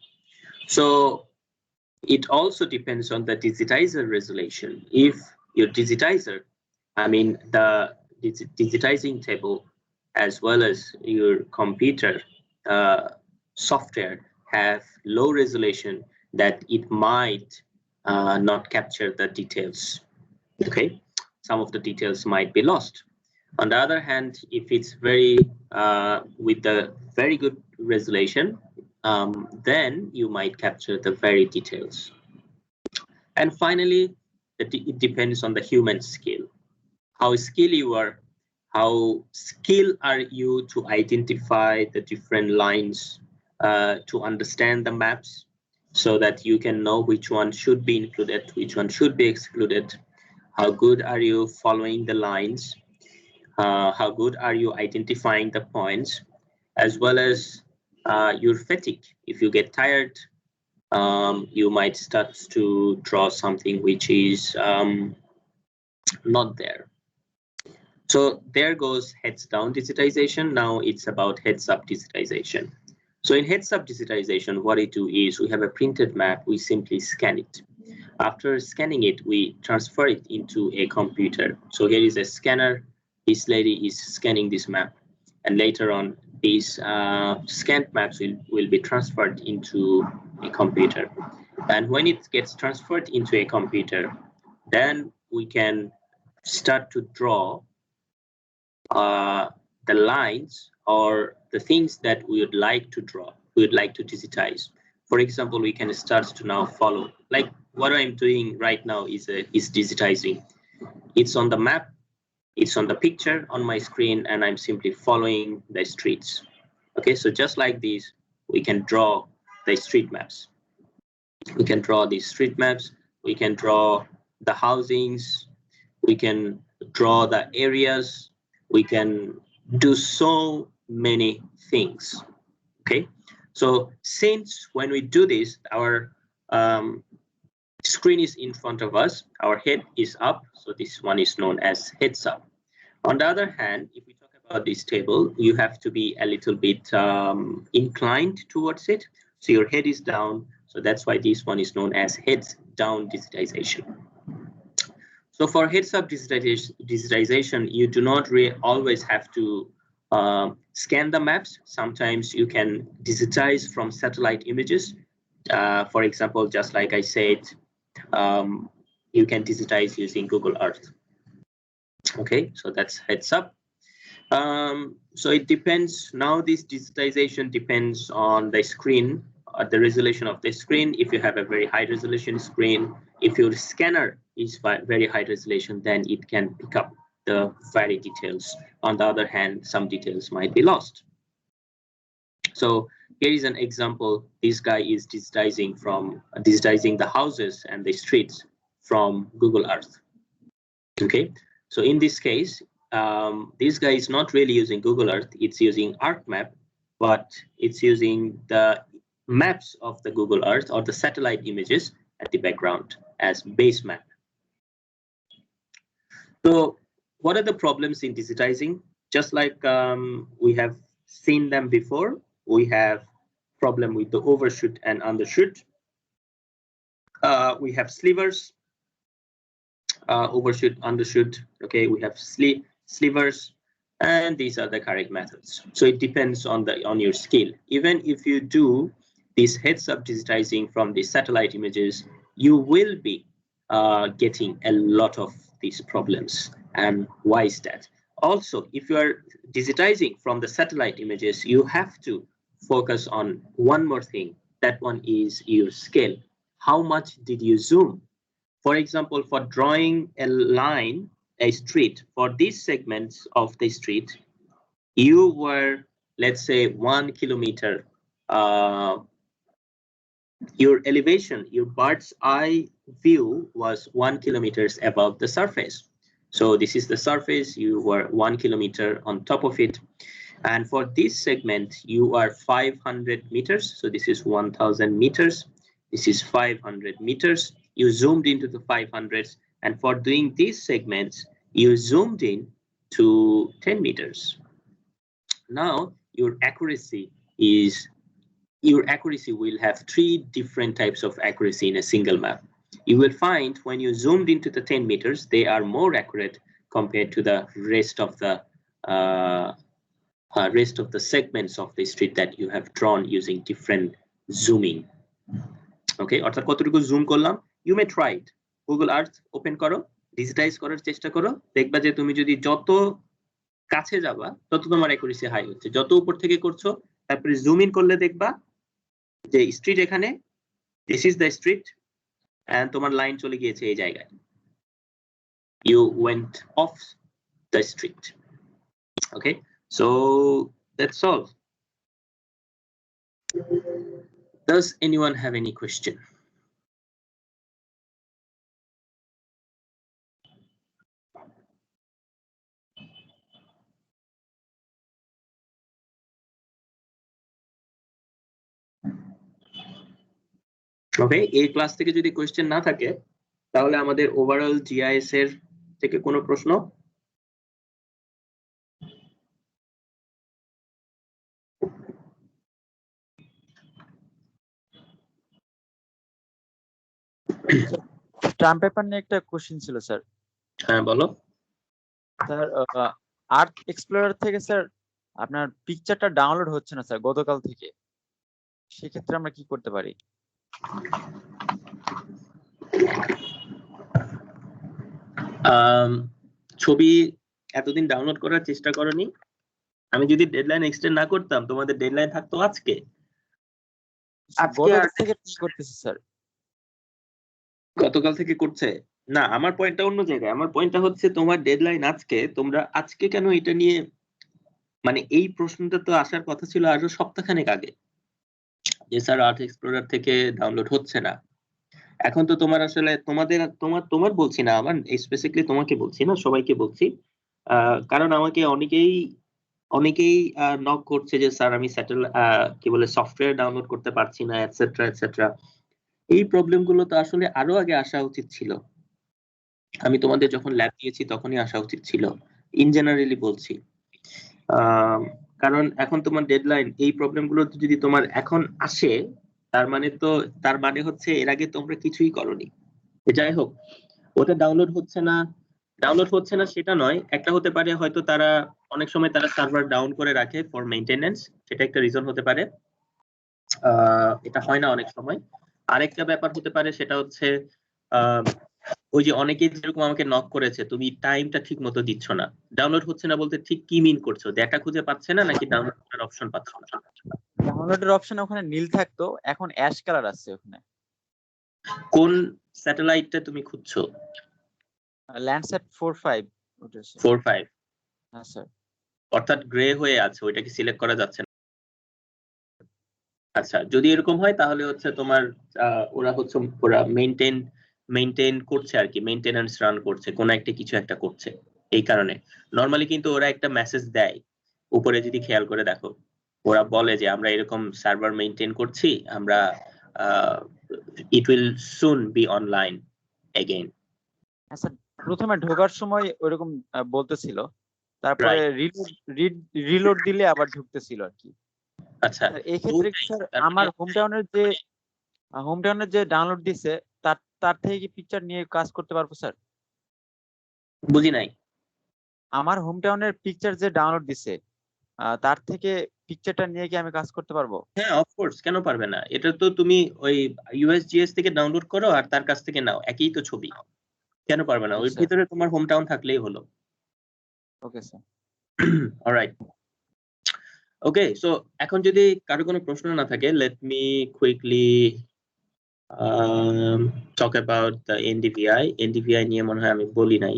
So it also depends on the digitizer resolution. If your digitizer, I mean the digitizing table as well as your computer software have low resolution, that it might not capture the details. Okay, some of the details might be lost. On the other hand, if it's very with the very good resolution, then you might capture the very details. And finally, it depends on the human skill. How skilled you are, how skilled are you to identify the different lines, to understand the maps, so that you can know which one should be included, which one should be excluded. How good are you following the lines? How good are you identifying the points, as well as your fatigue. If you get tired, you might start to draw something which is not there. So there goes heads down digitization. Now it's about heads up digitization. So in heads up digitization, what we do is we have a printed map, we simply scan it. After scanning it, we transfer it into a computer. So here is a scanner. This lady is scanning this map, and later on these scanned maps will be transferred into a computer. And when it gets transferred into a computer, then we can start to draw the lines or the things that we would like to draw, we would like to digitize. For example, we can start to now follow, like what I'm doing right now is digitizing. It's on the map, it's on the picture on my screen, and I'm simply following the streets. Okay, so just like this, we can draw the street maps. We can draw these street maps, we can draw the housings, we can draw the areas, we can do so many things. Okay, so since when we do this, our screen is in front of us, our head is up, so this one is known as heads up. On the other hand, if we talk this table, you have to be a little bit inclined towards it. So your head is down. So that's why this one is known as heads down digitization. So for heads up digitization, you do not always have to scan the maps. Sometimes you can digitize from satellite images. For example, just like I said, you can digitize using Google Earth. Okay, so that's heads up. So it depends. Now this digitization depends on the screen, the resolution of the screen. If you have a very high resolution screen, if your scanner is very high resolution, then it can pick up the very details. On the other hand, some details might be lost. So here is an example. This guy is digitizing the houses and the streets from Google Earth. Okay, so in this case, this guy is not really using Google Earth. It's using ArcMap, but it's using the maps of the Google Earth or the satellite images at the background as base map. So what are the problems in digitizing? Just like we have seen them before, we have problem with the overshoot and undershoot. We have slivers, overshoot, undershoot. Okay, we have slivers, and these are the correct methods. So it depends on your skill. Even if you do this heads-up digitizing from the satellite images, you will be getting a lot of these problems. And why is that? Also, if you are digitizing from the satellite images, you have to focus on one more thing. That one is your scale. How much did you zoom? For example, for drawing a line, a street, for these segments of the street, you were, let's say, 1 kilometer. Your elevation, your bird's eye view was 1 kilometer above the surface. So this is the surface, you were 1 kilometer on top of it. And for this segment, you are 500 meters. So this is 1000 meters. This is 500 meters. You zoomed into the 500s. And for doing these segments, you zoomed in to 10 meters. Now your accuracy will have 3 different types of accuracy in a single map. You will find when you zoomed into the 10 meters, they are more accurate compared to the rest of the segments of the street that you have drawn using different zooming. Okay, অর্থাৎ কতটুকু zoom করলাম? You may try it. Google Earth open করো, digitize করার চেষ্টা করো, দেখবা যে তুমি যদি যত কাছে যাবা তত তোমার অ্যাকুরেসি হাই হচ্ছে। যত উপর থেকে করছো, তারপরে জুম ইন করলে দেখবা যে স্ট্রিট এখানে, this is the street, and তোমার লাইন চলে গিয়েছে এই জায়গায়। You went off the street. Okay, so that's all. Does anyone have any question? ওকে, এই ক্লাস থেকে যদি কোশ্চেন না থাকে তাহলে আমাদের ওভারঅল জিআইএস এর থেকে কোনো প্রশ্ন? ট্রাম পেপার নিয়ে একটা কোশ্চেন ছিল স্যার। হ্যাঁ বলো স্যার। আর্থ এক্সপ্লোরার থেকে স্যার আপনার পিকচারটা ডাউনলোড হচ্ছে না স্যার গতকাল থেকে, সেক্ষেত্রে আমরা কি করতে পারি? ছবি এতদিন ডাউনলোড করার চেষ্টা করনি? আমি যদি ডেডলাইন এক্সটেন্ড না করতাম, তোমাদের ডেডলাইন থাকতো আজকে। গতকাল থেকে কি করতেছে স্যার? গতকাল থেকে করছে না, আমার পয়েন্টটা অন্য জায়গায়। আমার পয়েন্টটা হচ্ছে তোমার ডেডলাইন আজকে, তোমরা আজকে কেন এটা নিয়ে, মানে এই প্রশ্নটা তো আসার কথা ছিল আরো সপ্তাহখানেক আগে যে স্যার আর্থ এক্সপ্লোরার থেকে ডাউনলোড হচ্ছে না। এখন তো তোমার আসলে তোমার বলছি না, আমার স্পেসিফিকলি তোমাকে বলছি না, সবাইকে বলছি। কারণ আমাকে অনেকেই নক করছে যে স্যার আমি কি বলে সফটওয়্যার ডাউনলোড করতে পারছি না, এটসেট্রা এটসেট্রা। এই প্রবলেমগুলো তো আসলে আরো আগে আসা উচিত ছিল। আমি তোমাদের যখন ল্যাব দিয়েছি তখনই আসা উচিত ছিল, ইন জেনারেলি বলছি। কারণ এখন তোমার ডেডলাইন, এই প্রবলেমগুলো যদি তোমার এখন আসে তার মানে হচ্ছে এর আগে তোমরা কিছুই করনি। যাই হোক, ওটা ডাউনলোড হচ্ছে না সেটা নয়, একটা হতে পারে হয়তো তারা অনেক সময় তারা সার্ভার ডাউন করে রাখে ফর মেইনটেনেন্স, সেটা একটা রিজন হতে পারে। এটা হয় না অনেক সময়। আরেকটা ব্যাপার হতে পারে, সেটা হচ্ছে ওই যে অনেকেই যেরকম আমাকে নক করেছে, তুমি টাইমটা ঠিক মতো দিচ্ছ না। ডাউনলোড হচ্ছে না বলতে ঠিক কি মিন করছো? ডেটা খুঁজে পাচ্ছে না নাকি ডাউনলোড করার অপশন পাচ্ছে না? ডাউনলোডের অপশন ওখানে নীল থাকতো, এখন অ্যাশ কালার আসছে ওখানে। কোন স্যাটেলাইটটা তুমি খুঁজছো? ল্যান্ডস্যাট 45 ওটা 45। হ্যাঁ স্যার। অর্থাৎ গ্রে হয়ে আছে, ওইটাকে সিলেক্ট করা যাচ্ছে না। আচ্ছা, যদি এরকম হয় তাহলে হচ্ছে তোমার ওরা মেইনটেইন করছে আর কি, মেইনটেনেন্স রান করছে, কোন একটা কিছু একটা করছে, এই কারণে। নরমালি কিন্তু ওরা একটা মেসেজ দেয় উপরে, যদি খেয়াল করে দেখো, ওরা বলে যে আমরা এরকম সার্ভার মেইনটেইন করছি, আমরা it will soon B online again. হ্যাঁ স্যার, প্রথমে ঢোকার সময় ওইরকম বলতেছিল, তারপরে রিলোড দিলে আবার ঢুকতেছিল আর কি। আচ্ছা, এই ক্ষেত্রে স্যার আমার হোমটাউনের যে ডাউনলোড দিছে তার থেকে কি পিকচার নিয়ে কাজ করতে পারবো স্যার? বুঝি নাই। আমার হোমটাউনের পিকচার যে ডাউনলোড দিছে তার থেকে পিকচারটা নিয়ে কি আমি কাজ করতে পারবো? হ্যাঁ, অফকোর্স, কেন পারবে না? এটা তো তুমি ওই ইউএসজিএস থেকে ডাউনলোড করো আর তার কাছ থেকে নাও, একই তো ছবি, কেন পারবে না? ওর ভিতরে তোমার হোমটাউন থাকলেই হলো। Okay sir. অলরাইট, ওকে। সো এখন যদি কারো কোনো প্রশ্ন না থাকে, let me quickly talk about the NDVI. NDVI নিয়ে মনে হয় আমি বলি নাই।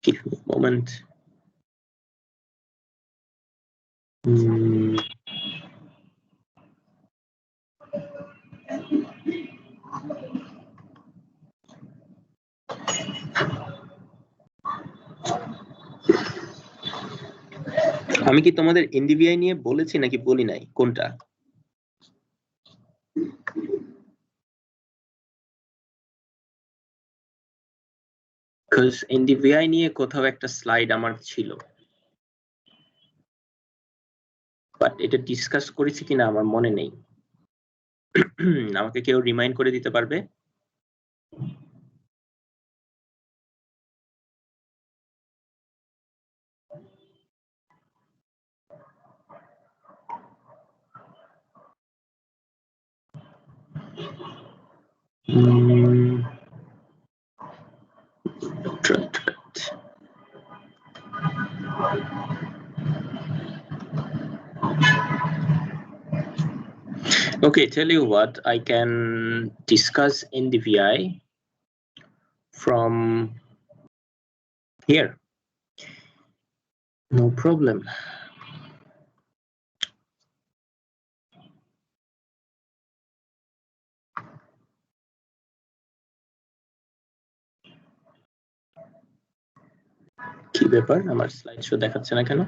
Give me a moment. আমি কি তোমাদের এনডিভিআই নিয়ে বলেছি নাকি বলি নাই? কোনটা? Because এনডিভিআই নিয়ে কোথাও একটা স্লাইড আমার ছিল, বাট এটা ডিসকাস করেছি কিনা আমার মনে নেই। আমাকে কেউ রিমাইন্ড করে দিতে পারবে? Okay, tell you what, I can discuss NDVI from here. No problem. কি ব্যাপার, আমার স্লাইড শো দেখাচ্ছে না কেন?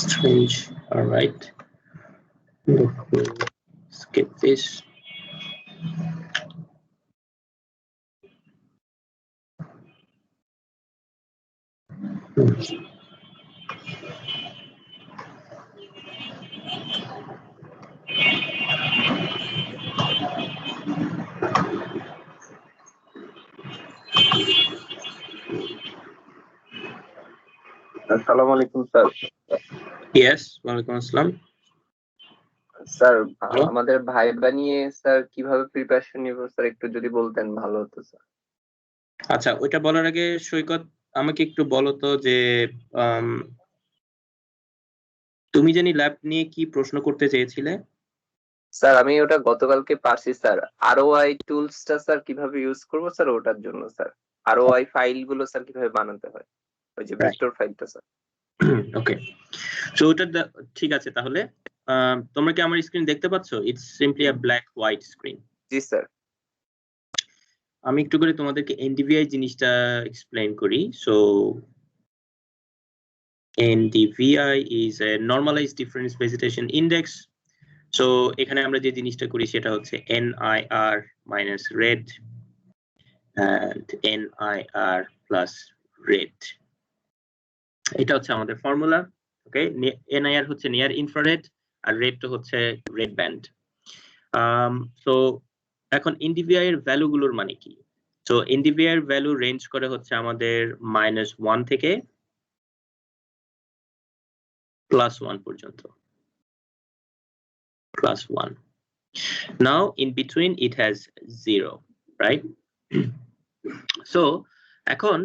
Strange. All right, let me skip this. আসসালামু আলাইকুম স্যার। Yes, ওয়ালাইকুম আসসালাম। স্যার, আমাদের ভাইবা নিয়ে স্যার কিভাবে প্রিপারেশন নিব স্যার, একটু যদি বলতেন ভালো হতো স্যার। আচ্ছা, ওইটা বলার আগে সৈকত আমাকে একটু বলো তো যে তুমি জানি ল্যাব নিয়ে কি প্রশ্ন করতে চেয়েছিলে? স্যার আমি ওটা গতকালকে পারছি স্যার। আরওআই টুলসটা স্যার কিভাবে ইউজ করব স্যার, ওটার জন্য স্যার। আরওআই ফাইলগুলো স্যার কিভাবে বানাতে হয়, ওই যে ভেক্টর ফাইলটা স্যার। ওকে, সো ওটা ঠিক আছে। তাহলে তোমরা কি আমার স্ক্রিন দেখতে পাচ্ছো? It's simply a black white screen. G sir. আমি একটু করে তোমাদেরকে NDVI জিনিসটা এক্সপ্লেইন করি। So NDVI is a normalized difference vegetation index. So এখানে আমরা যে জিনিসটা করি সেটা হচ্ছে NIR minus red and NIR plus red. এটা হচ্ছে আমাদের ফর্মুলা। ওকে, NIR হচ্ছে নিয়ার ইনফ্রারেড আর রেড তো হচ্ছে রেড ব্যান্ড। সো এখন NDVI এর ভ্যালুগুলোর মানে কি? সো NDVI এর ভ্যালু রেঞ্জ করে হচ্ছে আমাদের -1 থেকে +1 পর্যন্ত। +1. Now in between it has 0, right? So এখন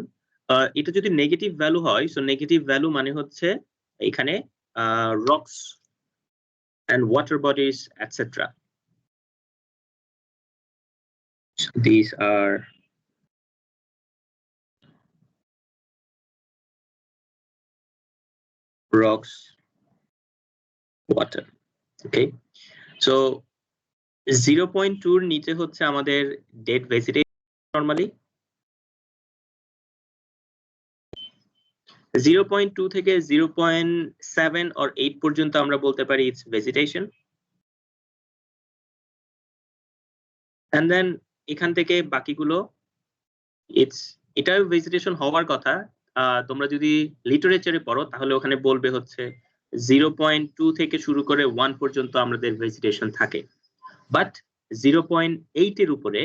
এটা যদি নেগেটিভ ভ্যালু হয়, সো নেগেটিভ ভ্যালু মানে হচ্ছে এখানে rocks and water bodies etc. So these are rocks, water. Okay, so 0.2 এর নিচে হচ্ছে আমাদের ডেড ভেজিটেশন নরমালি। 0.2 থেকে 0.7 or 8 পর্যন্ত আমরা বলতে পারি ইটস ভেজিটেশন। and then এখান থেকে বাকিগুলো এটাও ভেজিটেশন হওয়ার কথা। তোমরা যদি লিটারেচারে পড়ো তাহলে ওখানে বলবে হচ্ছে 0.2 থেকে শুরু করে 1 পর্যন্ত আমাদের ভেজিটেশন থাকে, বাট 0.8 এর উপরে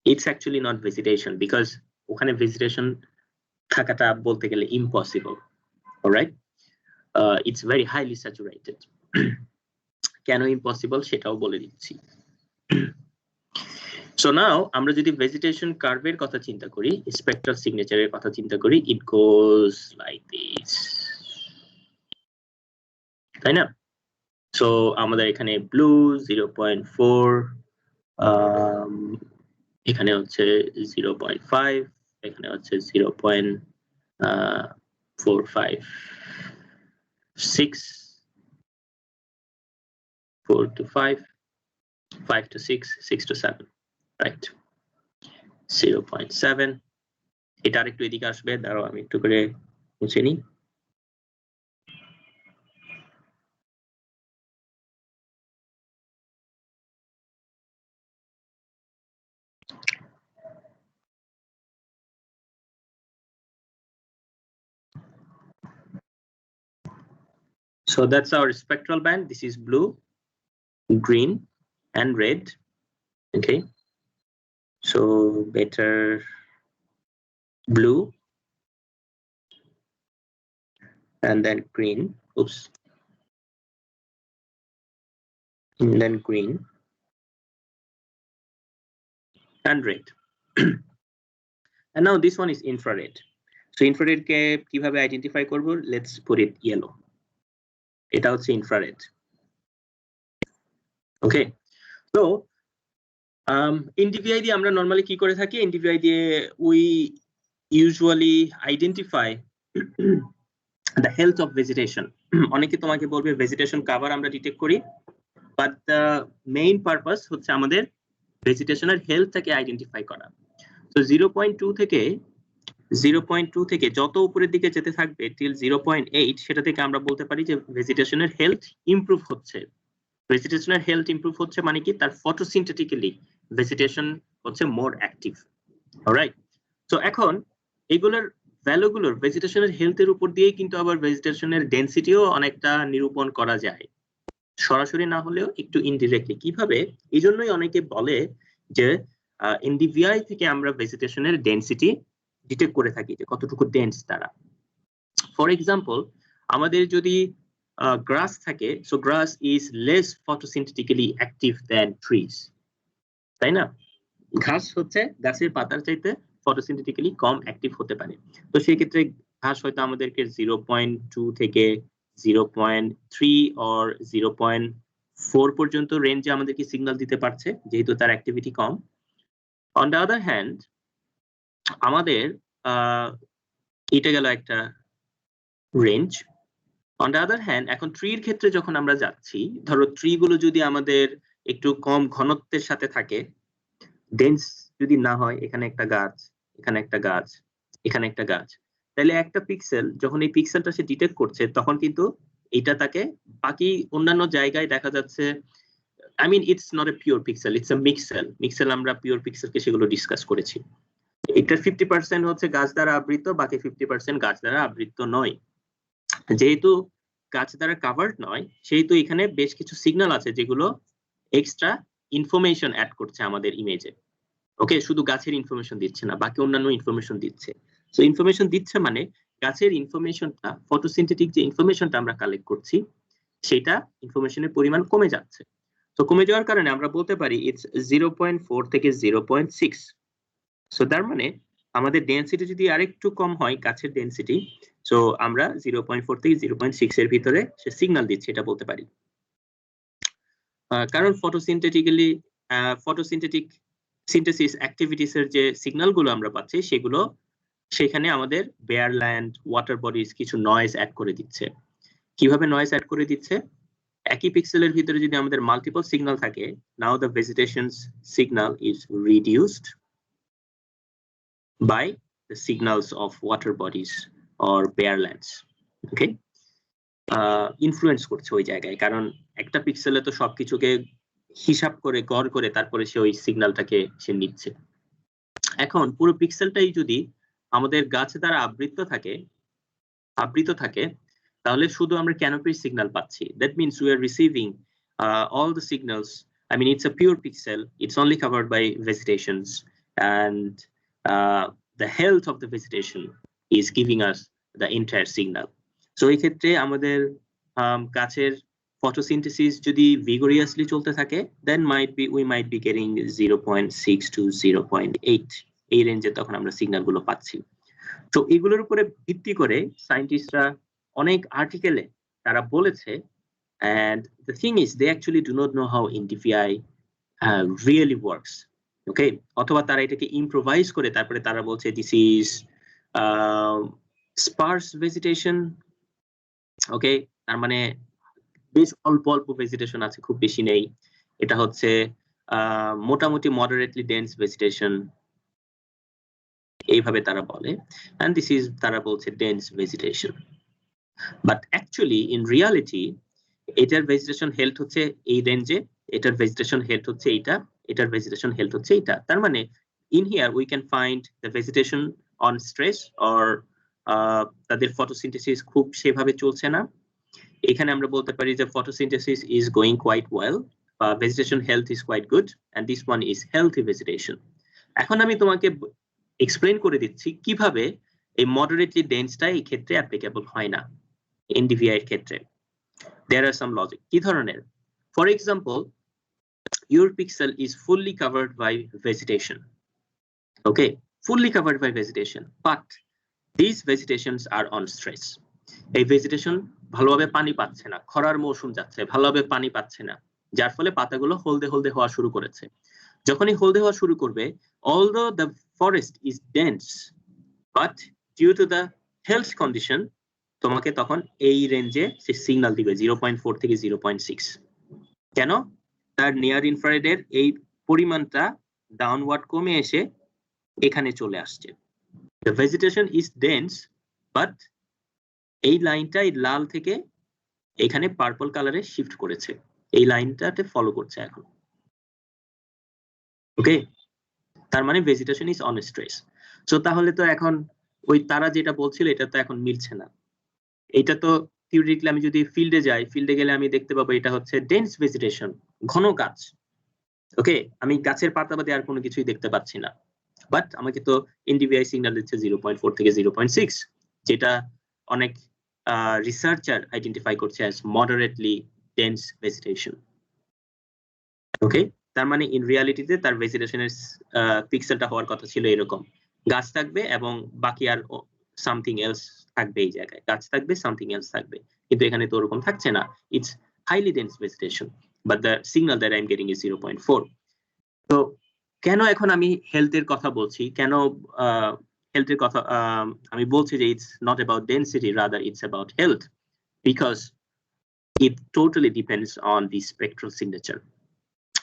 it's actually not vegetation, because ওখানে ভেজিটেশন থাকাটা বলতে গেলে impossible. Alright, it's very highly saturated. কেন ইম্পসিবল সেটাও বলে দিচ্ছি। So now আমরা যদি ভেজিটেশন কার্ভের কথা চিন্তা করি, স্পেকট্রাল সিগনেচারের কথা চিন্তা করি, it goes like this, তাই না? সো আমাদের এখানে ব্লু 0.4, এখানে হচ্ছে 0.5, এখানে হচ্ছে 0.456, 4 to 5, 5 to 6, 6 to 7, right? 0.7. এটা আরেকটু এদিকে আসবে, দাঁড়াও আমি একটু করে মুছে নিই। So that's our spectral band. This is blue, green, and red. Okay. So better blue and then green. Oops. And then green and red. And now this one is infrared. So infrared ke kibhabe identify korbo? Let's put it yellow. Eta hocche infrared. Okay. So NDVI দিয়ে আমরা normally কি করে থাকি? NDVI দিয়ে we usually identify the health of vegetation. অনেকে তোমাকে বলবে vegetation cover আমরা ডিটেক্ট করি, বাট দ্য মেইন পারপাস হচ্ছে আমাদের ভেজিটেশনের হেলথটাকে আইডেন্টিফাই করা। তো 0.2 থেকে যত উপরের দিকে যেতে থাকবে টিল 0.8, সেটা থেকে আমরা বলতে পারি যে ভেজিটেশনের হেলথ ইমপ্রুভ হচ্ছে। ভেজিটেশনের হেলথ ইমপ্রুভ হচ্ছে মানে কি? তার ফটোসিনথেটিক্যালি ভেজিটেশন হচ্ছে মোর অ্যাক্টিভ। অলরাইট, সো এখন এগুলোর ভ্যালুগুলোর ভেজিটেশনের হেলথের উপর দিয়েই কিন্তু আবার ভেজিটেশনের ডেনসিটিও অনেকটা নিরূপণ করা যায়, সরাসরি না হলেও একটু ইনডিরেক্টলি। কিভাবে? এই জন্যই অনেকে বলে যে NDVI থেকে আমরা ভেজিটেশনের ডেনসিটি ডিটেক্ট করে থাকি, যে কতটুকু ডেন্স তারা। ফর এক্সাম্পল, আমাদের যদি গ্রাস থাকে, so grass is less photosynthetically active than trees, তাই না? ঘাস হচ্ছে গাছের পাতার চাইতে ফটোসিনথেটিক্যালি কম অ্যাক্টিভ হতে পারে। তো সেই ক্ষেত্রে ঘাস হয়তো আমাদেরকে 0.2 থেকে 0.3 or 0.4 পর্যন্ত রেঞ্জে আমাদেরকে সিগন্যাল দিতে পারছে, যেহেতু তার activity com. On the other hand আমাদের এটা গেল একটা range. On the other hand এখন ট্রির ক্ষেত্রে যখন আমরা যাচ্ছি, ধরো ট্রি গুলো যদি আমাদের একটু কম ঘনত্বের সাথে থাকে, ডেন্স যদি না হয়, এখানে একটা গাছ, এখানে একটা গাছ, এখানে একটা গাছ, তাহলে একটা পিক্সেল যখন এই পিক্সেলটা সে ডিটেক্ট করছে তখন কিন্তু এটা তাকে বাকি অন্যান্য জায়গায় দেখা যাচ্ছে, I mean it's not a pure pixel, it's a mixel. Mixel আমরা pure pixel কে সেগুলো ডিসকাস করেছি। এটার 50% হচ্ছে গাছ দ্বারা আবৃত, বাকি 50% গাছ দ্বারা আবৃত নয়। যেহেতু গাছ দ্বারা কাভার্ড নয়, সেহেতু এখানে বেশ কিছু সিগন্যাল আছে যেগুলো এক্সট্রা ইনফরমেশন অ্যাড করছে আমাদের ইমেজে। ওকে, শুধু গাছের ইনফরমেশন দিচ্ছে না, বাকি অন্যান্য ইনফরমেশন দিচ্ছে। সো ইনফরমেশন দিচ্ছে মানে গাছের ইনফরমেশনটা, ফটোসিনথেটিক যে ইনফরমেশনটা আমরা কালেক্ট করছি সেটা ইনফরমেশনের পরিমাণ কমে যাচ্ছে। তো কমে যাওয়ার কারণে আমরা বলতে পারি ইটস 0.4 থেকে 0.6। সো তার মানে আমাদের ডেনসিটি যদি আরেকটু কম হয়, গাছের ডেনসিটি, সো আমরা 0.4 থেকে 0.6 এর ভিতরে সে সিগন্যাল দিচ্ছে এটা বলতে পারি। কারণ ফটোসিনথেটিক সিনথেসিস অ্যাক্টিভিটিস এর যে সিগন্যাল গুলো আমরা পাচ্ছি সেগুলো সেখানে আমাদের বেয়ার ল্যান্ড, ওয়াটার বডিজ কিছু নয়েজ অ্যাড করে দিচ্ছে। কিভাবে নয়েজ অ্যাড করে দিচ্ছে? একই পিক্সেলের ভিতরে যদি আমাদের মাল্টিপল সিগন্যাল থাকে, now the vegetation signal is reduced by the signals of water bodies or bare lands. Okay, influence করছে ওই জায়গায়, কারণ একটা পিক্সেলে তো সবকিছুকে হিসাব করে গড় করে তারপরে সে ওই সিগন্যালটাকে সে নিচ্ছে। এখন পুরো পিক্সেলটাই যদি আমাদের গাছ দ্বারা আবৃত থাকে তাহলে শুধু আমরা ক্যানোপির সিগন্যাল পাচ্ছি। That means we are receiving all the signals. I mean it's a pure pixel, it's only covered by vegetations, and the health of the vegetation is giving us the entire signal. So এই ক্ষেত্রে আমাদের গাছের photosynthesis যদি vigorously চলতে থাকে, then we might be getting 0.6 to 0.8 এই রেঞ্জে তখন আমরা সিগন্যাল গুলো পাচ্ছি। তো এগুলোর উপরে ভিত্তি করে সায়েন্টিস্টরা অনেক আর্টিকেলে তারা বলেছে, and the thing is they actually do not know how NDVI really works. Okay, অথবা তারা এটাকে ইম্প্রোভাইজ করে তারপরে তারা বলছে দিস ইজ স্পার্স ভেজিটেশন। ওকে, তার মানে বেশ অল্প অল্প ভেজিটেশন আছে, খুব বেশি নেই। এটা হচ্ছে মোটামুটি মডারেটলি ডেন্স ভেজিটেশন, এইভাবে তারা বলে, and this is তারা বলছে dense vegetation. But actually in reality এটার ভেজিটেশন হেলথ হচ্ছে এই রেঞ্জে, এটার ভেজিটেশন হেলথ হচ্ছে এইটা, এটার ভেজিটেশন হেলথ হচ্ছে এইটা। তার মানে in here we can find the vegetation on stress or তাদের ফটোসিনথেসিস খুব সেভাবে চলছে না। এখানে আমরা বলতে পারি যে photosynthesis is going quite well, vegetation health is quite good, and this one is healthy vegetation. এখন আমি তোমাকে এক্সপ্লেইন করে দিচ্ছি কিভাবে এই মডারেটলি ডেন্সটা এই ক্ষেত্রে অ্যাপ্লিকেবল হয় না NDVI এর ক্ষেত্রে। There are some logic. কি ধরনের? For example, your pixel is fully covered by vegetation. Okay, fully covered by vegetation, but these vegetations are on stress. এই ভেজিটেশন ভালোভাবে পানি পাচ্ছে না, খরার মৌসুম যাচ্ছে, ভালোভাবে পানি পাচ্ছে না, যার ফলে পাতাগুলো হলদে হলদে হওয়া শুরু করেছে। যখনই হলদে হওয়া শুরু করবে, although the forest is dense, but due to the health condition তোমাকে তখন এই রেঞ্জে সে সিগন্যাল দিবে 0.4 থেকে 0.6। কেন? তার নিয়ার ইনফ্রারেডের এই পরিমাণটা ডাউনওয়ার্ড কমে এসে এখানে চলে আসছে। The vegetation is dense, but এই লাইনটা এই লাল থেকে এখানে পার্পল কালারে শিফট করেছে, এই লাইনটাতে ফলো করছে এখন। ওকে, তার মানে vegetation is on stress. So তাহলে তো এখন ওই তারা যেটা বলছিল এটা তো এখন মিলছে না। এটা তো থিওরিটিক্যালি আমি যদি ফিল্ডে যাই, ফিল্ডে গেলে আমি দেখতে পাবো এটা হচ্ছে ডেন্স ভেজিটেশন, ঘন গাছ। ওকে, আমি গাছের পাতা বাদে আর কোনো কিছুই দেখতে পাচ্ছি না, বাট আমাকে তো NDVI সিগন্যাল দিচ্ছে 0.4 থেকে 0.6, যেটা অনেক রিসার্চার আইডেন্টিফাই করছে অ্যাজ মডারেটলি ডেন্স ভেজিটেশন। ওকে, তার মানে ইন রিয়ালিটিতে তার ভেজিটেশনের পিক্সেলটা হওয়ার কথা ছিল এরকম, গাছ থাকবে এবং বাকি আর সামথিং এলস থাকবে, এই জায়গায় গাছ থাকবে, সামথিং এলস থাকবে, কিন্তু এখানে তো ওরকম থাকছে না। It's highly dense vegetation, but the signal that I am getting is 0.4। তো কেন এখন আমি হেলথের কথা বলছি, কেন হেলথের কথা আমি বলছি যে it's not about density, rather it's about health, because it totally depends on the spectral signature.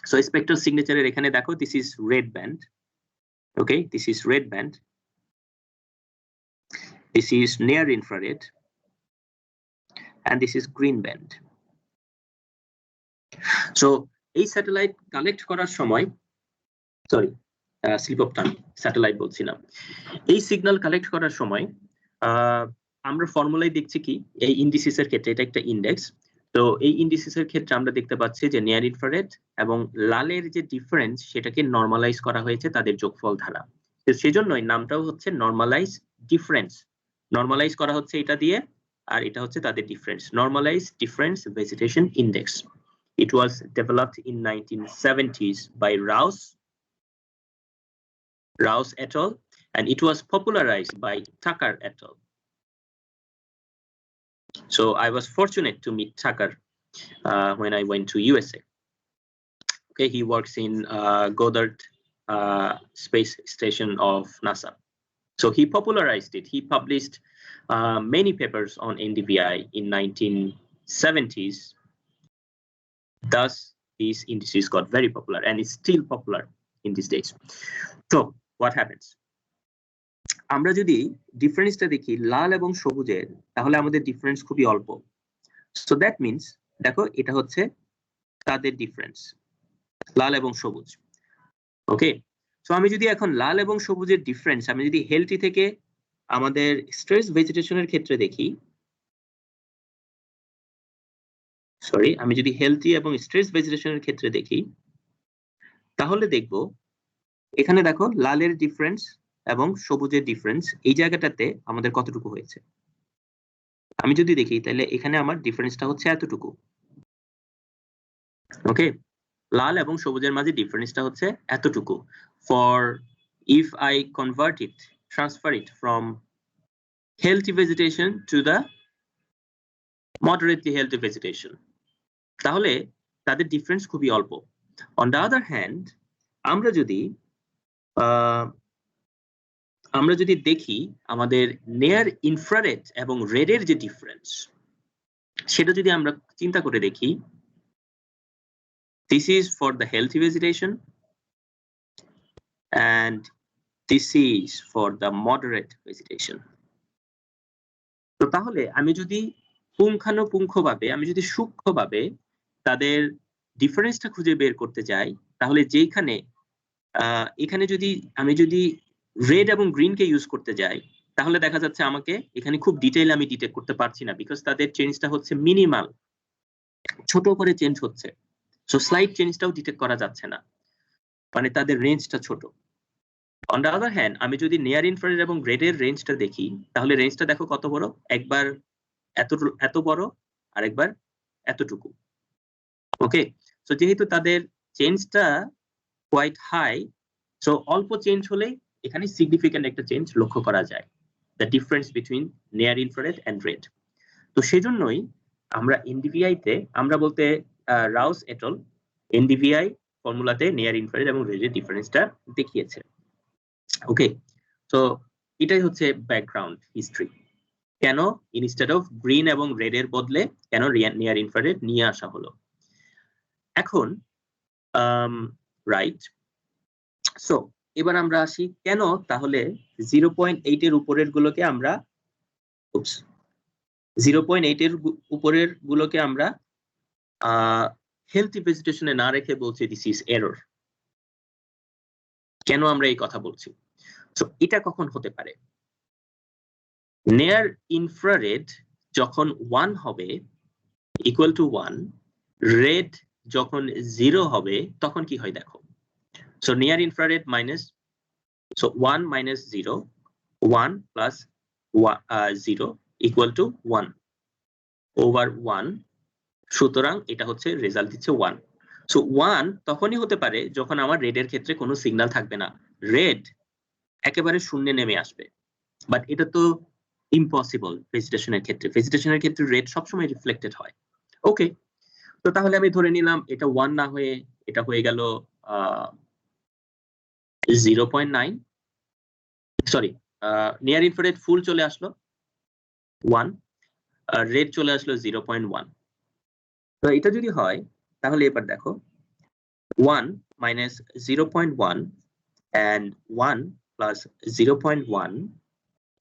So spectral signature এখানে দেখো, this is red band. Okay, this is red band. This is near infrared. And this is green band. So এই satellite collect করার সময়, sorry slip of tongue, satellite বলছি না, এই signal collect করার সময় আমরা ফর্মুলায় দেখছি কি, এই ইন্ডিসিস এর ক্ষেত্রে এটা একটা ইন্ডেক্স, তো এই ইন্ডিসিস এর ক্ষেত্রে আমরা দেখতে পাচ্ছি যে নিয়ার ইনফ্রারেড এবং লালের যে ডিফারেন্স সেটাকে নরমালাইজ করা হয়েছে তাদের যোগফল দ্বারা। তো সেজন্যই নামটাও হচ্ছে নরমালাইজ ডিফারেন্স। নরমালাইজ করা হচ্ছে এটা দিয়ে, আর এটা হচ্ছে তাদের difference, normalize difference vegetation index. It was developed in 1970s by Rouse et al. And it was popularized by Tucker et al. So I was fortunate to meet Tucker when I went to USA. Okay, he works in Goddard Space Station of NASA. So he popularized it. He published many papers on NDVI in 1970s. Thus, these indices got very popular and it's still popular in these days. So what happens? আমরা যদি ডিফারেন্সটা দেখি লাল এবং সবুজের, তাহলে আমাদের difference খুবই অল্প। সো দ্যাট মিনস, দেখো এটা হচ্ছে তাদের ডিফারেন্স, লাল এবং সবুজ। ওকে, সো আমি যদি এখন লাল এবং সবুজের ডিফারেন্স আমি যদি হেলথি থেকে আমাদের স্ট্রেস ভেজিটেশনের ক্ষেত্রে দেখি, সরি আমি যদি হেলথি এবং স্ট্রেস ভেজিটেশনের ক্ষেত্রে দেখি, তাহলে দেখব এখানে দেখো লালের ডিফারেন্স এবং সবুজের ডিফারেন্স এই জায়গাটাতে আমাদের কতটুকু হয়েছে। আমি যদি দেখি তাহলে এখানে আমার ডিফারেন্সটা হচ্ছে এতটুকু। ওকে, লাল এবং সবুজের মাঝে ডিফারেন্সটা হচ্ছে এতটুকু। For if I convert it, transfer it from healthy vegetation to the moderately healthy vegetation, তাহলে তাদের ডিফারেন্স খুবই অল্প। অন দ্য আদার হ্যান্ড, আমরা যদি দেখি আমাদের নিয়ার ইনফ্রারেড এবং রেডের যে ডিফারেন্স, সেটা যদি আমরা চিন্তা করে দেখি, this is for the healthy vegetation and this is for the moderate vegetation. তো তাহলে আমি যদি পুঙ্খানুপুঙ্খভাবে, আমি যদি সূক্ষ্মভাবে তাদের ডিফারেন্সটা খুঁজে বের করতে যাই, তাহলে যেখানে এখানে যদি আমি রেড এবং গ্রিনকে ইউজ করতে যাই, তাহলে দেখা যাচ্ছে আমাকে এখানে খুব ডিটেইল আমি ডিটেক্ট করতে পারছি না, বিকজ তাদের চেঞ্জটা হচ্ছে মিনিমাল, ছোট করে চেঞ্জ হচ্ছে। সো স্লাইড চেঞ্জটাও ডিটেক্ট করা যাচ্ছে না, মানে তাদের রেঞ্জটা ছোট। অন দ্য আদার হ্যান্ড, আমি যদি নিয়ার ইনফ্রারেড এবং রেডের রেঞ্জটা দেখি, তাহলে রেঞ্জটা দেখো কত বড়, একবার এত বড় আর একবার এতটুকু। ওকে, সো যেহেতু তাদের চেঞ্জটা কোয়াইট হাই, সো অল্প চেঞ্জ হলেই এখানে সিগনিফিক্যান্ট একটা চেঞ্জ লক্ষ্য করা যায়, the difference between near infrared and red. তো সেজন্যই আমরা এনডিভিআই তে, আমরা বলতে রাউস এট অল এনডিভিআই ফর্মুলাতে নিয়ার ইনফ্রারেড এবং রেডের ডিফারেন্সটা দেখিয়েছে। ওকে, তো এটাই হচ্ছে ব্যাকগ্রাউন্ড হিস্ট্রি, কেন ইনস্টেড অফ গ্রিন এবং রেড এর বদলে কেন নিয়ার ইনফ্রারেড নিয়ে আসা হলো। এখন রাইট, সো এবার আমরা আসি কেন তাহলে 0.8 এর উপরের গুলোকে আমরা 0.8 এর উপরের গুলোকে আমরা হেলথি ভেজিটেশনে না রেখে বলছি দিস ইজ এরর। কেন আমরা এই কথা বলছি? সো এটা কখন হতে পারে? নিয়ার ইনফ্রারেড যখন 1 হবে, ইকুয়াল টু 1, রেড যখন 0 হবে, তখন কি হয় দেখো। So near infrared minus, so 1 minus 0, 1 plus 0 equal to 1 over 1, সুতরাং এটা হচ্ছে রেজাল্ট দিচ্ছে 1। সো 1 তখনই হতে পারে যখন আমার রেডের ক্ষেত্রে কোনো সিগন্যাল থাকবে না, রেড একেবারে শূন্যে নেমে আসবে, বাট এটা তো ইম্পসিবল ভেজিটেশনের ক্ষেত্রে। ভেজিটেশনের ক্ষেত্রে রেড সবসময় রিফ্লেক্টেড হয়। ওকে, তো তাহলে আমি ধরে নিলাম এটা 1 না হয়ে এটা হয়ে গেল 0.9, সরি নিয়ার ইনফ্রারেড ফুল চলে আসলো 1, রেড চলে আসলো 0.1। তো এটা যদি হয় তাহলে এবার দেখো 1 minus 0.1 and 1 plus 0.1,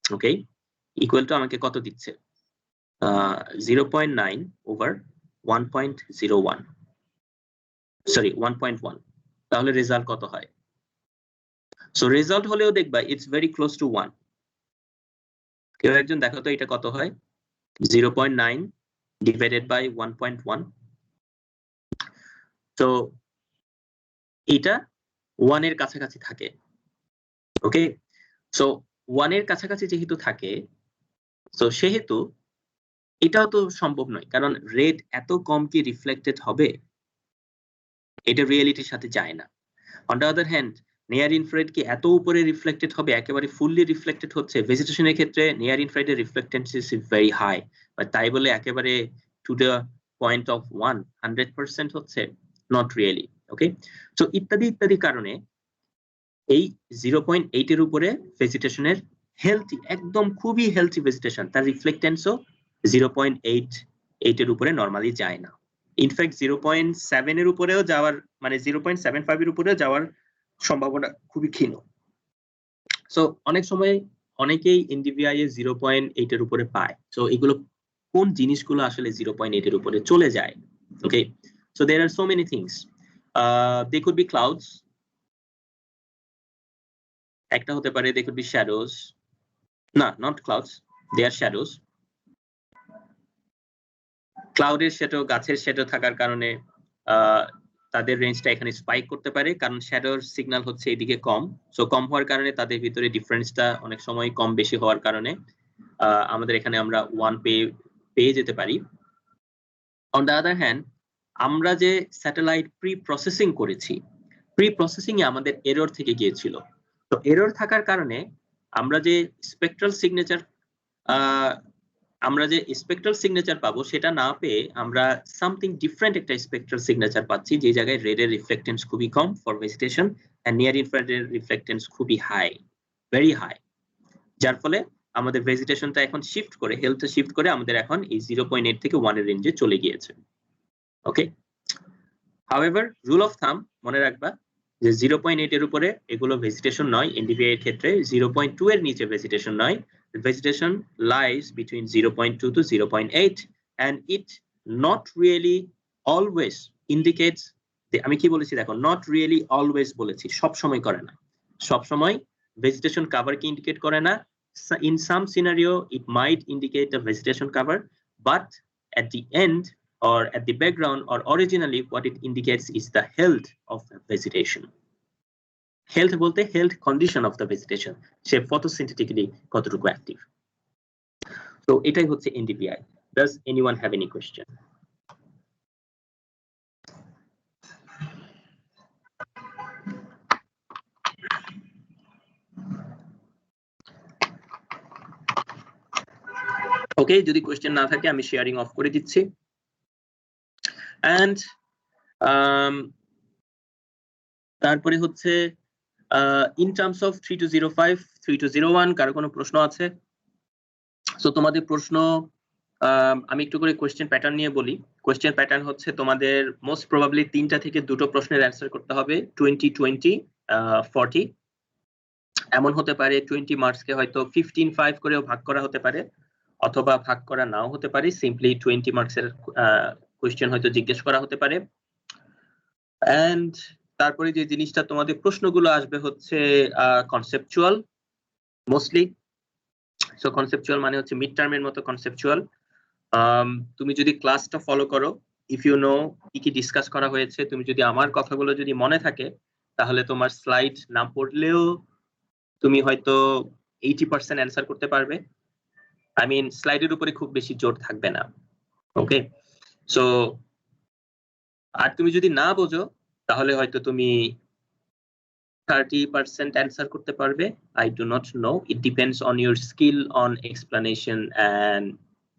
okay, equal to আমাকে কত দিচ্ছে? 0.9 over 1.01, sorry 1.1, তাহলে রেজাল্ট কত হয়? সো রেজাল্ট হলেও দেখবা ইটস ভেরি ক্লোজ টু 1। কেউ একজন দেখো তো এটা কত হয়? 0.9 divided by 1.1, তো এটা 1 এর কাছাকাছি থাকে। ওকে, সো 1 এর কাছাকাছি যেহেতু থাকে, সো সেহেতু এটাও তো সম্ভব নয়, কারণ রেড এত কম কি রিফ্লেক্টেড হবে? এটা রিয়েলিটির সাথে যায় না। On the other hand near infrared কি এত উপরে রিফ্লেক্টেড হবে, একেবারে ফুললি রিফ্লেক্টেড হচ্ছে? ভেজিটেশনের ক্ষেত্রে নিয়ার ইনফ্রারেডের reflectance is very high, but তাই বলে একেবারে টু দ্য পয়েন্ট অফ 100% হচ্ছে? Not really. ওকে, সো ইত্যাদি ইত্যাদি কারণে এই 0.8 এর উপরে ভেজিটেশনের হেলথি, একদম খুবই হেলথি ভেজিটেশন, তার রিফ্লেক্টেন্সও 0.8 এর উপরে নরমালি যায় না। ইনফ্যাক্ট 0.7 এর উপরেও যাওয়ার, মানে 0.75 এর উপরেও যাওয়ার সম্ভাবনা খুবই ক্ষীণ। সো অনেক সময় অনেকেই এনডিভিআই এ 0.8 এর উপরে পায়। সো এগুলো কোন জিনিসগুলো আসলে 0.8 এর উপরে চলে যায়? Okay, so there are so many things. They could be clouds, একটা হতে পারে, দে কুড বি শ্যাডোজ, না not clouds, they are shadows. ক্লাউডের শ্যাডো, গাছের শ্যাডো থাকার কারণে তাদের রেঞ্জটা এখানে স্পাইক করতে পারে, কারণ শ্যাডোর সিগন্যাল হচ্ছে এদিকে কম। সো কম হওয়ার কারণে তাদের ভিতরে ডিফারেন্সটা অনেক সময় কম বেশি হওয়ার কারণে আমাদের এখানে আমরা 1 পেয়ে যেতে পারি। অন দ্য আদার হ্যান্ড, আমরা যে স্যাটেলাইট প্রি প্রসেসিং করেছি, প্রি প্রসেসিং এ আমাদের এরর থেকে গিয়েছিল। তো এরর থাকার কারণে আমরা যে স্পেকট্রাল সিগনেচার পাবো সেটা না পেয়ে আমরা সামথিং ডিফারেন্ট একটা স্পেকট্রাল সিগনেচার পাচ্ছি, যে জায়গায় রেডের রিফ্লেক্টেন্স খুবই কম ফর ভেজিটেশন এন্ড নিয়ার ইনফ্রারেডের রিফ্লেক্টেন্স খুবই হাই, ভেরি হাই, যার ফলে আমাদের ভেজিটেশনটা এখন শিফট করে, হেলথে শিফট করে আমাদের এখন এই 0.8 থেকে 1 এর রেঞ্জে চলে গিয়েছে। ওকে, হাউএভার রুল অফ থাম মনে রাখবা যে 0.8 এর উপরে এগুলো ভেজিটেশন নয়, এনডিভিআই এর ক্ষেত্রে 0.2 এর নিচে ভেজিটেশন নয়। Vegetation lies between 0.2 to 0.8 and it not really always indicates, আমি কি বলেছি দেখো, not really always বলেছি, সব সময় করে না। সব সময় vegetation cover কি ইন্ডিকেট করে না। In some scenario it might indicate a vegetation cover, but at the end or at the background or originally what it indicates is the health of vegetation. Health বলতে health condition of the vegetation, সে photosynthetically কতটুকু active. তো এটাই হচ্ছে NDVI. Does anyone have any question? Okay, যদি question না থাকে আমি শেয়ারিং অফ করে দিচ্ছি। এন্ড তারপরে হচ্ছে in terms of 3205, 3201 কারো কোনো প্রশ্ন আছে? সো তোমাদের প্রশ্ন আমি একটু করে কোয়েশ্চেন প্যাটার্ন নিয়ে বলি। কোয়েশ্চেন প্যাটার্ন হচ্ছে তোমাদের মোস্ট প্রবাবলি 3টা থেকে 2টো প্রশ্নের অ্যান্সার করতে হবে 20-20, 40 এমন হতে পারে। 20 মার্কসকে হয়তো 15-5 করেও ভাগ করা হতে পারে, অথবা ভাগ করা নাও হতে পারে, সিম্পলি 20 মার্কসের কোয়েশ্চেন হয়তো জিজ্ঞেস করা হতে পারে। এন্ড তারপরে যে জিনিসটা তোমাদের প্রশ্নগুলো আসবে হচ্ছে কনসেপচুয়াল মোস্টলি। সো কনসেপচুয়াল মানে হচ্ছে মিড টার্মের মতো কনসেপচুয়াল। তুমি যদি ক্লাসটা ফলো করো, ইফ ইউ নো কি কি ডিসকাস করা হয়েছে, তুমি যদি আমার কথাগুলো যদি মনে থাকে, তাহলে তোমার স্লাইড না পড়লেও তুমি হয়তো 80% অ্যান্সার করতে পারবে। আই মিন স্লাইডের উপরে খুব বেশি জোর থাকবে না। ওকে, সো আর তুমি যদি না বোঝো তাহলে হয়তো তুমি 30% অ্যান্সার করতে পারবে। I do not know. It depends on your skill on explanation and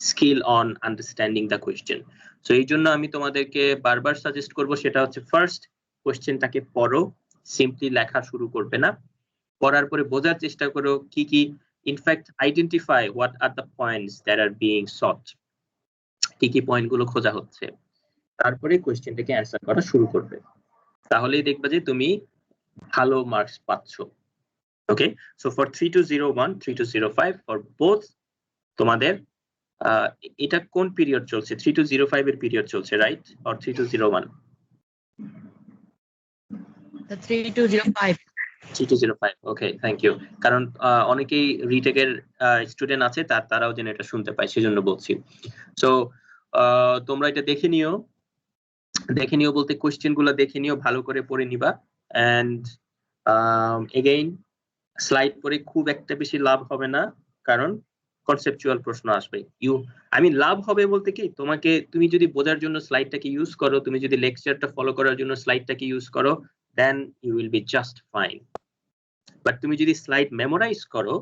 skill on understanding the question. So এই জন্য আমি তোমাদেরকে বারবার সাজেস্ট করব, সেটা হচ্ছে ফার্স্ট কোয়েশ্চেনটাকে পড়ো, সিম্পলি লেখা শুরু করবে না। পড়ার পরে বোঝার চেষ্টা করো কি কি, in fact identify what are the points that are being sought, কি কি পয়েন্টগুলো খোঁজা হচ্ছে, তারপরে কোয়েশ্চেনটাকে অ্যান্সার করা শুরু করবে। তাহলেই দেখবা যে তুমি ভালো মার্কস পাচ্ছ। Okay, so for 3201 3205 for both তোমাদের এটা কোন পিরিয়ড চলছে? 3205 এর পিরিয়ড চলছে, right? Or 3201? 3205 3205, okay, thank you. কারণ অনেকেই রিটেকের স্টুডেন্ট আছে, তারাও যেন এটা শুনতে পায়, সেজন্য বলছি। সো তোমরা এটা দেখে নিও বলতে কোশ্চেন গুলো দেখে নিও, ভালো করে পড়ে নিবা। এন্ড এগেইন স্লাইড পড়ে খুব একটা বেশি লাভ হবে না, কারণ কনসেপচুয়াল প্রশ্ন আসবে। লাভ হবে বলতে কি, তুমি যদি বোঝার জন্য স্লাইডটাকে ইউজ করো, তুমি যদি লেকচারটা ফলো করার জন্য স্লাইডটাকে ইউজ করো, then you will be just fine. But তুমি যদি স্লাইড মেমোরাইজ করো,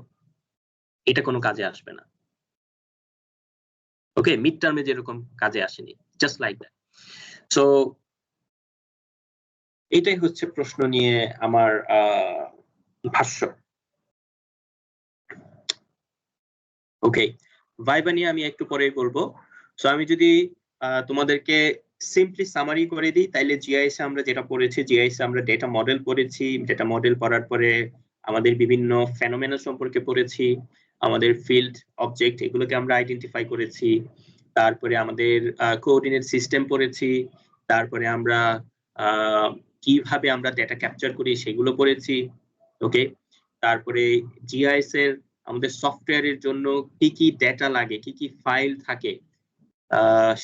এটা কোনো কাজে আসবে না। ওকে, মিড টার্মে যেরকম কাজে আসেনি, জাস্ট লাইক দ্যাট। সো এটাই হচ্ছে প্রশ্ন নিয়ে আমার ভাষ্য। ওকে, ভাইবা নিয়ে আমি একটু পরে বলবো। সো আমি যদি তোমাদেরকে সিম্পলি সামারি করে দিই, তাইলে জিআইএস আমরা যেটা পড়েছি, জিআইএস আমরা ডেটা মডেল পড়েছি। ডেটা মডেল পড়ার পরে আমাদের বিভিন্ন ফেনোমেনা সম্পর্কে পড়েছি, আমাদের ফিল্ড অবজেক্ট এগুলোকে আমরা আইডেন্টিফাই করেছি, তারপরে আমাদের কোঅর্ডিনেট সিস্টেম পড়েছি, তারপরে আমরা কিভাবে আমরা ডেটা ক্যাপচার করি সেগুলো পড়েছি। ওকে, তারপরে জিআইএস এর আমাদের সফটওয়্যারের জন্য কি কি ডেটা লাগে, কি কি ফাইল থাকে,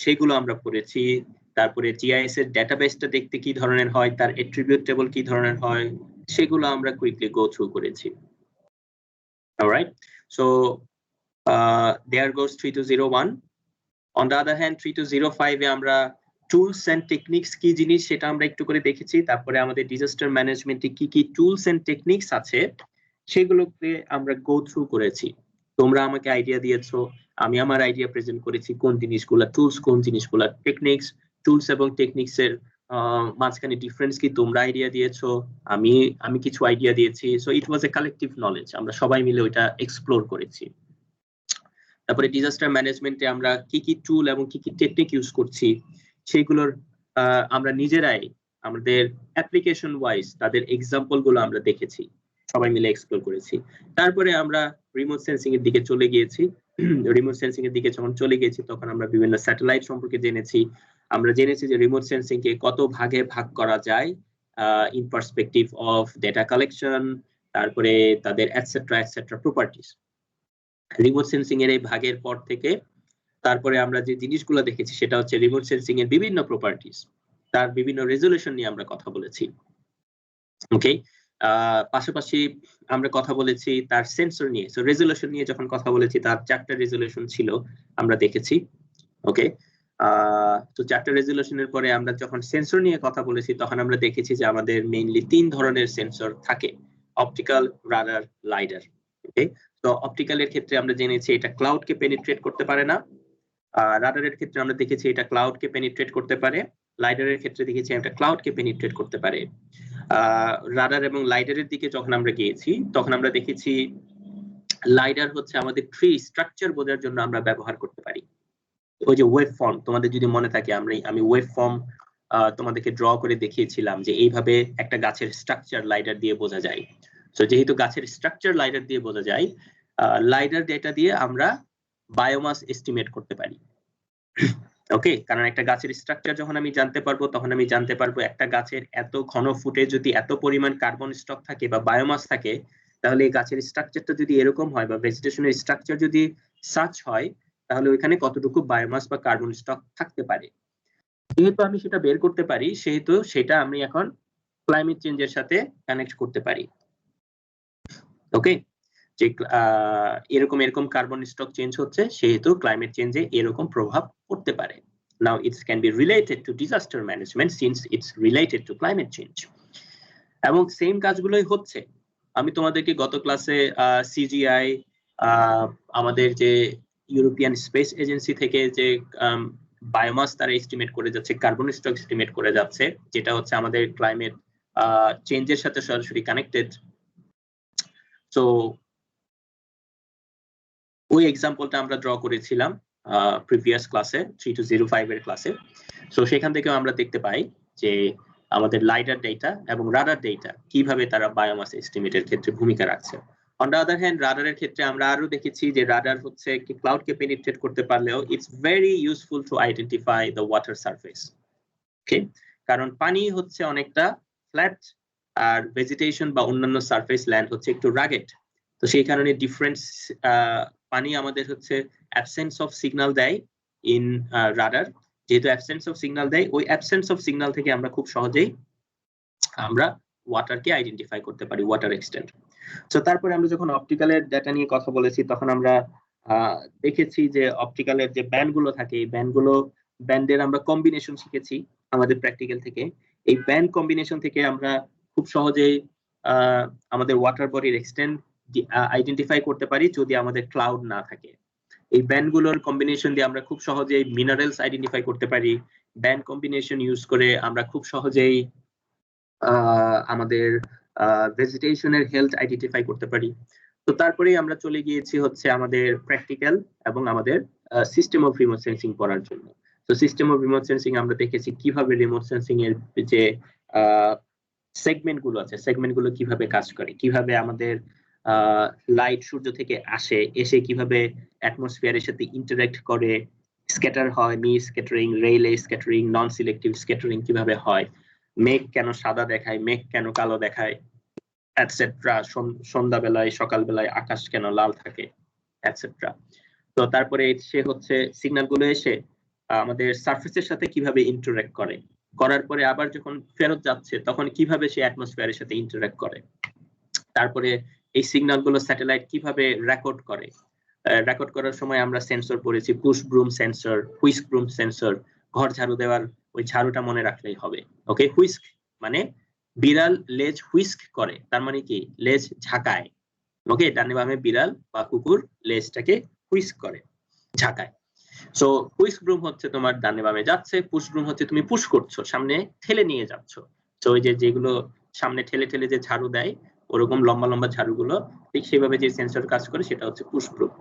সেগুলো আমরা পড়েছি। তারপরে জিআইএস এর ডেটাবেসটা দেখতে কি ধরনের হয়, তার অ্যাট্রিবিউট টেবল কি ধরনের হয়, সেগুলো আমরা কুইকলি গো থ্রু করেছি। Alright, so there goes 3201. On the other hand 3205 এ আমরা টুলস এন্ড টেকনিক্স কি জিনিস সেটা আমরা একটু করে দেখেছি। তারপরে আমাদের ডিজাস্টার ম্যানেজমেন্টে কি কি টুলস এন্ড টেকনিক্স আছে সেগুলোকে আমরা গো থ্রু করেছি। তোমরা আমাকে আইডিয়া দিয়েছো, আমি আমার আইডিয়া প্রেজেন্ট করেছি, কোন জিনিসগুলো টুলস, কোন জিনিসগুলো টেকনিক্স। টুলস এবং টেকনিক্স এর মাঝখানে ডিফারেন্স কি তোমরা আইডিয়া দিয়েছো, আমি কিছু আইডিয়া দিয়েছি। So it was a collective knowledge, আমরা সবাই মিলে ওইটা এক্সপ্লোর করেছি। তারপরে ডিজাস্টার ম্যানেজমেন্টে আমরা কি কি টুল এবং কি কি টেকনিক ইউজ করছি সেগুলোর আমরা নিজেরাই আমাদের অ্যাপ্লিকেশন ওয়াইজ তাদের এক্সাম্পল গুলো আমরা দেখেছি, সবাই মিলে এক্সপ্লোর করেছি। তারপরে আমরা রিমোট সেন্সিং এর দিকে চলে গিয়েছি। রিমোট সেন্সিং এর দিকে যখন চলে গিয়েছি তখন আমরা বিভিন্ন স্যাটেলাইট সম্পর্কে জেনেছি। আমরা জেনেছি যে রিমোট সেন্সিং কে কত ভাগে ভাগ করা যায় in perspective of data collection, তারপরে তাদের এটসেট্রা প্রপার্টিজ। রিমোট সেন্সিং এর এই ভাগের পর থেকে তারপরে আমরা যে জিনিসগুলো দেখেছি সেটা হচ্ছে রিমোট সেন্সিং এর বিভিন্ন প্রপার্টিজ, তার বিভিন্ন রেজলিউশন নিয়ে আমরা কথা বলেছি। ওকে, পাশাপাশি আমরা কথা বলেছি তার সেন্সর নিয়ে। সো রেজলিউশন নিয়ে যখন কথা বলেছি, তার 4টা রেজলিউশন ছিল আমরা দেখেছি। ওকে, তো 4টা রেজলিউশনের পরে আমরা যখন সেন্সর নিয়ে কথা বলেছি তখন আমরা দেখেছি যে আমাদের মেইনলি 3 ধরনের সেন্সর থাকে, অপটিক্যাল, রাডার, লাইডার। ওকে, তো অপটিক্যালের ক্ষেত্রে আমরা জেনেছি এটা ক্লাউডকে পেনিট্রেট করতে পারে না। রাডারের ক্ষেত্রে আমরা দেখেছি এটা ক্লাউডকে পেনিট্রেট করতে পারে। লাইডারের ক্ষেত্রে দেখেছি এটা ক্লাউডকে পেনিট্রেট করতে পারে। রাডার এবং লাইডারের দিকে যখন আমরা গিয়েছি তখন আমরা দেখেছি লাইডার হচ্ছে আমাদের ট্রি স্ট্রাকচার বোঝার জন্য আমরা ব্যবহার করতে পারি। ওই যে ওয়েভ ফর্ম, তোমাদের যদি মনে থাকে আমি ওয়েভ ফর্ম তোমাদেরকে ড্র করে দেখিয়েছিলাম যে এইভাবে একটা গাছের স্ট্রাকচার লাইডার দিয়ে বোঝা যায়। তো যেহেতু গাছের স্ট্রাকচার লাইডার দিয়ে বোঝা যায়, লাইডার ডেটা দিয়ে আমরা বায়োমাস এস্টিমেট করতে পারি। ওকে, কারণ একটা গাছের স্ট্রাকচার যখন আমি জানতে পারবো তখন আমি জানতে পারবো একটা গাছের এত ঘন ফুটে যদি এত পরিমাণ কার্বন স্টক থাকে বা বায়োমাস থাকে, তাহলে এই গাছের স্ট্রাকচারটা যদি এরকম হয় বা ভেজিটেশনের স্ট্রাকচার যদি সাচ হয়, তাহলে ওইখানে কতটুকু বায়োমাস বা কার্বন স্টক থাকতে পারে। যেহেতু আমি সেটা বের করতে পারি, সেহেতু সেটা আমি এখন ক্লাইমেট চেঞ্জের সাথে কানেক্ট করতে পারি। ওকে, যে এরকম কার্বন স্টক চেঞ্জ হচ্ছে, সেহেতু ক্লাইমেট চেঞ্জে এরকম প্রভাব পড়তে পারে। Now it can be related to disaster management since it's related to climate change. এবং সেম কাজগুলোই হচ্ছে। আমি তোমাদেরকে গত ক্লাসে সিজিআই, আমাদের যে ইউরোপিয়ান স্পেস এজেন্সি থেকে যে বায়োমাস তারা এস্টিমেট করে যাচ্ছে, কার্বন স্টক এস্টিমেট করে যাচ্ছে, যেটা হচ্ছে আমাদের ক্লাইমেট চেঞ্জের সাথে সরাসরি কানেক্টেড। সো ওই এক্সাম্পলটা আমরা ড্র করেছিলাম প্রিভিয়াস ক্লাসে 3205 এর ক্লাসে। সো সেখান থেকেও আমরা দেখতে পাই যে আমাদের লাইডার ডেটা এবং রাডার ডেটা কিভাবে তারা বায়োমাস এস্টিমেটের ক্ষেত্রে ভূমিকা রাখছে। অন দ্য আদার হ্যান্ড রাডারের ক্ষেত্রে আমরা আরো দেখেছি যে রাডার হচ্ছে কি ক্লাউডকে পেনিট্রেট করতে পারলেও it's very useful to identify the water surface. Okay, কারণ পানি হচ্ছে অনেকটা ফ্ল্যাট আর ভেজিটেশন বা অন্যান্য সারফেস ল্যান্ড হচ্ছে একটু রাগেড। তো সেই কারণে ডিফারেন্স পানি আমাদের হচ্ছে অ্যাবসেন্স অফ সিগন্যাল দেয় ইন রাডার। যেহেতু অ্যাবসেন্স অফ সিগন্যাল দেয়, ওই অ্যাবসেন্স অফ সিগন্যাল থেকে আমরা খুব সহজেই আমরা ওয়াটারকে আইডেন্টিফাই করতে পারি, ওয়াটার এক্সটেন্ট। তো তারপরে আমরা যখন অপটিক্যালের ডেটা নিয়ে কথা বলেছি তখন আমরা দেখেছি যে অপটিক্যালের যে ব্যান্ডগুলো থাকে এই ব্যান্ডের আমরা কম্বিনেশন শিখেছি আমাদের প্র্যাকটিক্যাল থেকে। এই ব্যান্ড কম্বিনেশন থেকে আমরা খুব সহজেই আমাদের ওয়াটার বডির এক্সটেন্ট আইডেন্টিফাই করতে পারি যদি আমাদের ক্লাউড না থাকে। এই ব্যান্ডগুলোর কম্বিনেশন দিয়ে আমরা খুব সহজেই মিনারেলস আইডেন্টিফাই করতে পারি। ব্যান্ড কম্বিনেশন ইউজ করে আমরা খুব সহজেই আমাদের ভেজিটেশনের হেলথ আইডেন্টিফাই করতে পারি। তো তারপরেই আমরা চলে গিয়েছি হচ্ছে আমাদের প্র্যাকটিক্যাল এবং আমাদের সিস্টেম অফ রিমোট সেন্সিং পড়ার জন্য। তো সিস্টেম অফ রিমোট সেন্সিং আমরা দেখেছি কিভাবে রিমোট সেন্সিং এর যে সেগমেন্ট গুলো আছে সেগমেন্ট গুলো কিভাবে কাজ করে, কিভাবে আমাদের লাইট সূর্য থেকে এসে কিভাবে অ্যাটমসফিয়ারের সাথে ইন্টারঅ্যাক্ট করে, স্ক্যাটার হয়, মি স্ক্যাটারিং, রেইলে স্ক্যাটারিং, নন সিলেক্টিভ স্ক্যাটারিং কিভাবে হয়, মেঘ কেন সাদা দেখায়, মেঘ কেন কালো দেখায়, এটসেট্রা, সন্ধ্যাবেলায় সকালবেলায় আকাশ কেন লাল থাকে, এটসেট্রা। তো তারপরে সে হচ্ছে সিগন্যাল গুলো এসে আমাদের সারফেসের সাথে কিভাবে ইন্টারঅ্যাক্ট করে, করার পরে আবার যখন ফেরত যাচ্ছে তখন কিভাবে সে অ্যাটমসফিয়ারের সাথে ইন্টারঅ্যাক্ট করে। তারপরে এই সিগন্যাল গুলো স্যাটেলাইট কিভাবে রেকর্ড করে, রেকর্ড করার সময় আমরা সেন্সর পড়েছি, পুশ ব্রুম সেন্সর, হুইস্ক ব্রুম সেন্সর। ঘর ঝাড়ু দেওয়ার ওই ঝাড়ুটা মনে রাখলেই হবে। ওকে, হুইস্ক মানে বিড়াল লেজ হুইস্ক করে, তার মানে কি লেজ ঝাঁকায়। ওকে, ডানে বামে বিড়াল বা কুকুর লেজটাকে হুইস্ক করে, ঝাঁকায়। সো হুইস্ক ব্রুম হচ্ছে তোমার ডানে বামে যাচ্ছে, পুশ ব্রুম হচ্ছে তুমি পুশ করছো, সামনে ঠেলে নিয়ে যাচ্ছ। তো ওই যেগুলো সামনে ঠেলে ঠেলে যে ঝাড়ু দেয় ওরকম লম্বা লম্বা ঝাড়ুগুলো ঠিক সেভাবে যে সেন্সর কাজ করে সেটা হচ্ছে পুশ ব্রুম।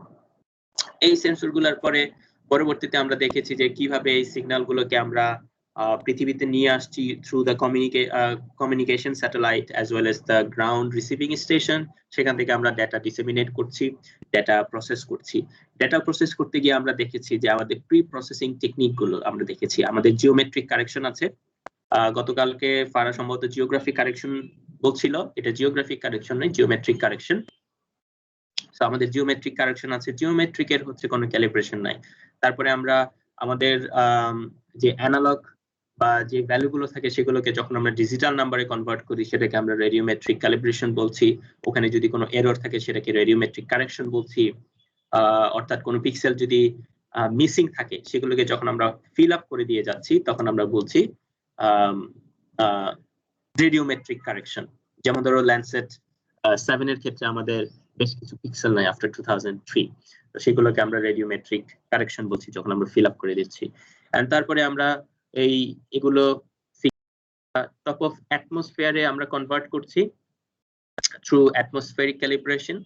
এই সেন্সর গুলোর পরে পরবর্তীতে আমরা দেখেছি যে কিভাবে এই সিগন্যাল গুলোকে আমরা পৃথিবীতে নিয়ে আসছি through the communication satellite as well as the ground receiving station. সেখান থেকে আমরা ডেটা ডিসেমিনেট করছি, ডেটা প্রসেস করছি। ডেটা প্রসেস করতে গিয়ে আমরা দেখেছি যে আমাদের প্রি প্রসেসিং টেকনিক গুলো আমরা দেখেছি। আমাদের জিওমেট্রিক কারেকশন আছে। গতকালকে ফারা সম্ভবত জিওগ্রাফিক কারেকশন বলছিল, এটা জিওগ্রাফিক কারেকশন নয়, জিওমেট্রিক কারেকশন। তো আমাদের জিওমেট্রিক কারেকশন আছে, জিওমেট্রিকের হচ্ছে কোনো ক্যালিব্রেশন নাই। তারপরে আমরা আমাদের যে অ্যানালগ বা যে ভ্যালুগুলো থাকে সেগুলোকে যখন আমরা ডিজিটাল নাম্বারে কনভার্ট করি সেটাকে আমরা রেডিওমেট্রিক ক্যালিব্রেশন বলছি। ওখানে যদি কোনো এরর থাকে সেটাকে রেডিওমেট্রিক কারেকশন বলছি। অর্থাৎ কোনো পিক্সেল যদি মিসিং থাকে সেগুলোকে যখন আমরা ফিল আপ করে দিয়ে যাচ্ছি তখন আমরা বলছি রেডিওমেট্রিক কারেকশন। যেমন ধরো ল্যান্ডসেট 7 এর ক্ষেত্রে আমাদের বেশ কিছু পিক্সেল নাই আফটার 2003, তো সেগুলোকে আমরা রেডিওমেট্রিক কারেকশন বলছি যখন আমরা ফিল আপ করে দিচ্ছি। এন্ড তারপরে আমরা এগুলো টপ অফ অ্যাটমসফিয়ারে আমরা কনভার্ট করছি থ্রু অ্যাটমসফিয়ারিক ক্যালিব্রেশন।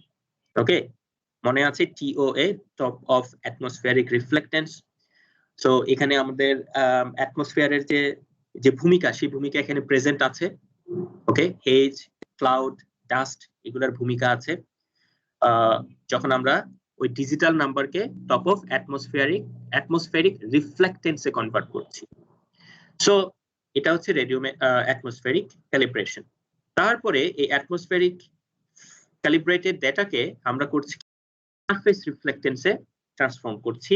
ওকে, মনে আছে TOA, top of atmospheric reflectance. So এখানে আমাদের অ্যাটমসফিয়ারের যে ভূমিকা সেই ভূমিকা এখানে প্রেজেন্ট আছে। ওকে, হেজ, ক্লাউড, ডাস্ট এগুলোর ভূমিকা আছে। যখন আমরা ওই ডিজিটাল নাম্বারকে টপ অফ অ্যাটমসফিয়ারিক রিফ্লেক্টেন্সে কনভার্ট করছি। সো এটা হচ্ছে অ্যাটমসফিয়ারিক ক্যালিব্রেশন। তারপরে এই অ্যাটমসফিয়ারিক ক্যালিব্রেটেড ডেটাকে আমরা করছি সারফেস রিফ্লেক্টেন্সে ট্রান্সফর্ম করছি।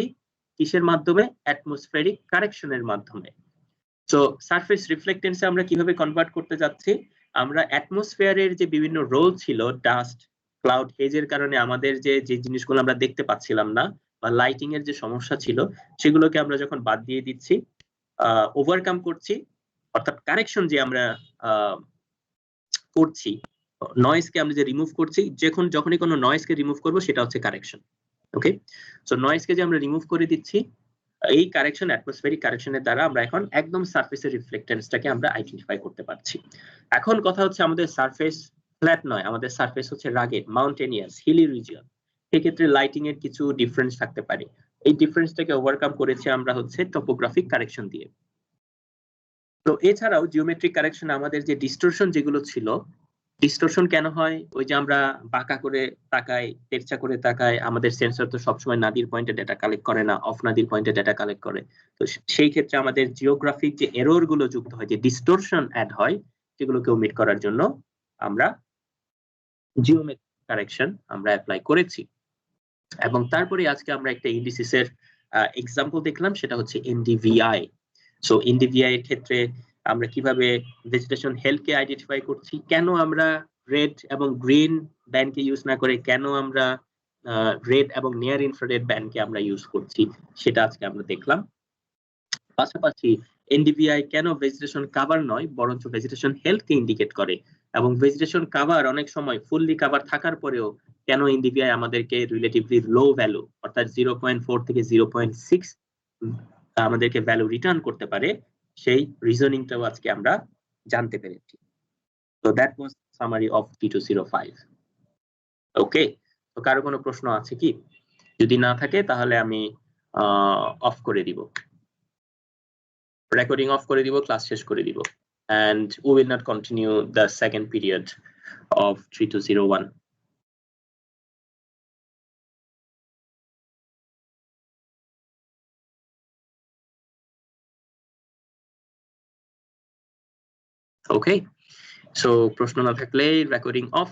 কিসের মাধ্যমে? অ্যাটমসফিয়ারিক কারেকশনের মাধ্যমে। সো সারফেস রিফ্লেক্টেন্সে আমরা কিভাবে কনভার্ট করতে যাচ্ছি? আমরা অ্যাটমসফিয়ারের যে বিভিন্ন রোল ছিল, ডাস্ট, ক্লাউড, হেজের কারণে আমাদের যে জিনিসগুলো আমরা দেখতে পাচ্ছিলাম না বা লাইটিং এর যে সমস্যা ছিল সেগুলোকে আমরা যখন বাদ দিয়ে দিচ্ছি, ওভারকাম করছি, অর্থাৎ কারেকশন যে আমরা করছি, নয়েজকে আমরা যে রিমুভ করছি, যখনই কোনো নয়েজকে রিমুভ করব সেটা হচ্ছে কারেকশন। ওকে, সো নয়েজকে যে আমরা রিমুভ করে দিচ্ছি, এই কারেকশন, অ্যাটমসফিয়ারিক কারেকশনের দ্বারা আমরা এখন একদম সারফেসের রিফ্লেক্টেন্সটাকে আমরা আইডেন্টিফাই করতে পারছি। এখন কথা হচ্ছে আমাদের সারফেস ফ্ল্যাট নয়, আমাদের সারফেস হচ্ছে রাগেড, মাউন্টেনিয়াস, হিলি রিজিয়ন। সেক্ষেত্রে লাইটিং এর কিছু ডিফারেন্স থাকতে পারে। এই ডিফারেন্সটাকে ওভারকাম করেছি আমরা হচ্ছে টপোগ্রাফিক কারেকশন দিয়ে। তো এছাড়াও জিওমেট্রিক কারেকশন আমাদের যে ডিস্টরশন যেগুলো ছিল, ডিস্টরশন কেন হয়? ওই যে আমরা বাঁকা করে তাকাই, তেরছা করে তাকাই, আমাদের সেন্সর তো সবসময় নাদির পয়েন্টে ডেটা কালেক্ট করে না, অফ নাদির পয়েন্টে ডেটা কালেক্ট করে। তো সেই ক্ষেত্রে আমাদের জিওগ্রাফিক যে এরর গুলো যুক্ত হয়, যে ডিস্টরশন অ্যাড হয়, সেগুলোকে ওমিট করার জন্য আমরা জিওমেট্রিক কারেকশন আমরা অ্যাপ্লাই করেছি। এবং তারপরে আজকে আমরা একটা ইন্ডিসিস এর এক্সাম্পল দেখলাম, সেটা হচ্ছে এনডিভিআই। সো এনডিভিআই এর ক্ষেত্রে আমরা কিভাবে ভেজিটেশন হেলথকে আইডেন্টিফাই করছি, কেন আমরা রেড এবং গ্রিন ব্যান্ডকে ইউজ না করে কেন আমরা রেড এবং নিয়ার ইনফ্রারেড ব্যান্ডকে আমরা ইউজ করছি, সেটা আজকে আমরা দেখলাম। পাশাপাশি এনডিভিআই কেন ভেজিটেশন কাভার নয় বরঞ্চ ভেজিটেশন হেলথকে ইন্ডিকেট করে, এবং ভেজিটেশন কাভার অনেক সময় ফুললি কাভার থাকার পরেও কেন এনডিভিআই আমাদেরকে রিলেটিভলি লো ভ্যালু অর্থাৎ 0.4 থেকে 0.6 আমাদেরকে ভ্যালু রিটার্ন করতে পারে, সেই রিজনিংটাও আজকে আমরা জানতে পেরেছি। তো that was summary of T205। ওকে, তো কারো কোনো প্রশ্ন আছে কি? যদি না থাকে তাহলে আমি অফ করে দিব, রেকর্ডিং অফ করে দিব, ক্লাস শেষ করে দিব, and we will not continue the second period of 3201. Okay, so প্রশ্ন না থাকলে রেকর্ডিং অফ।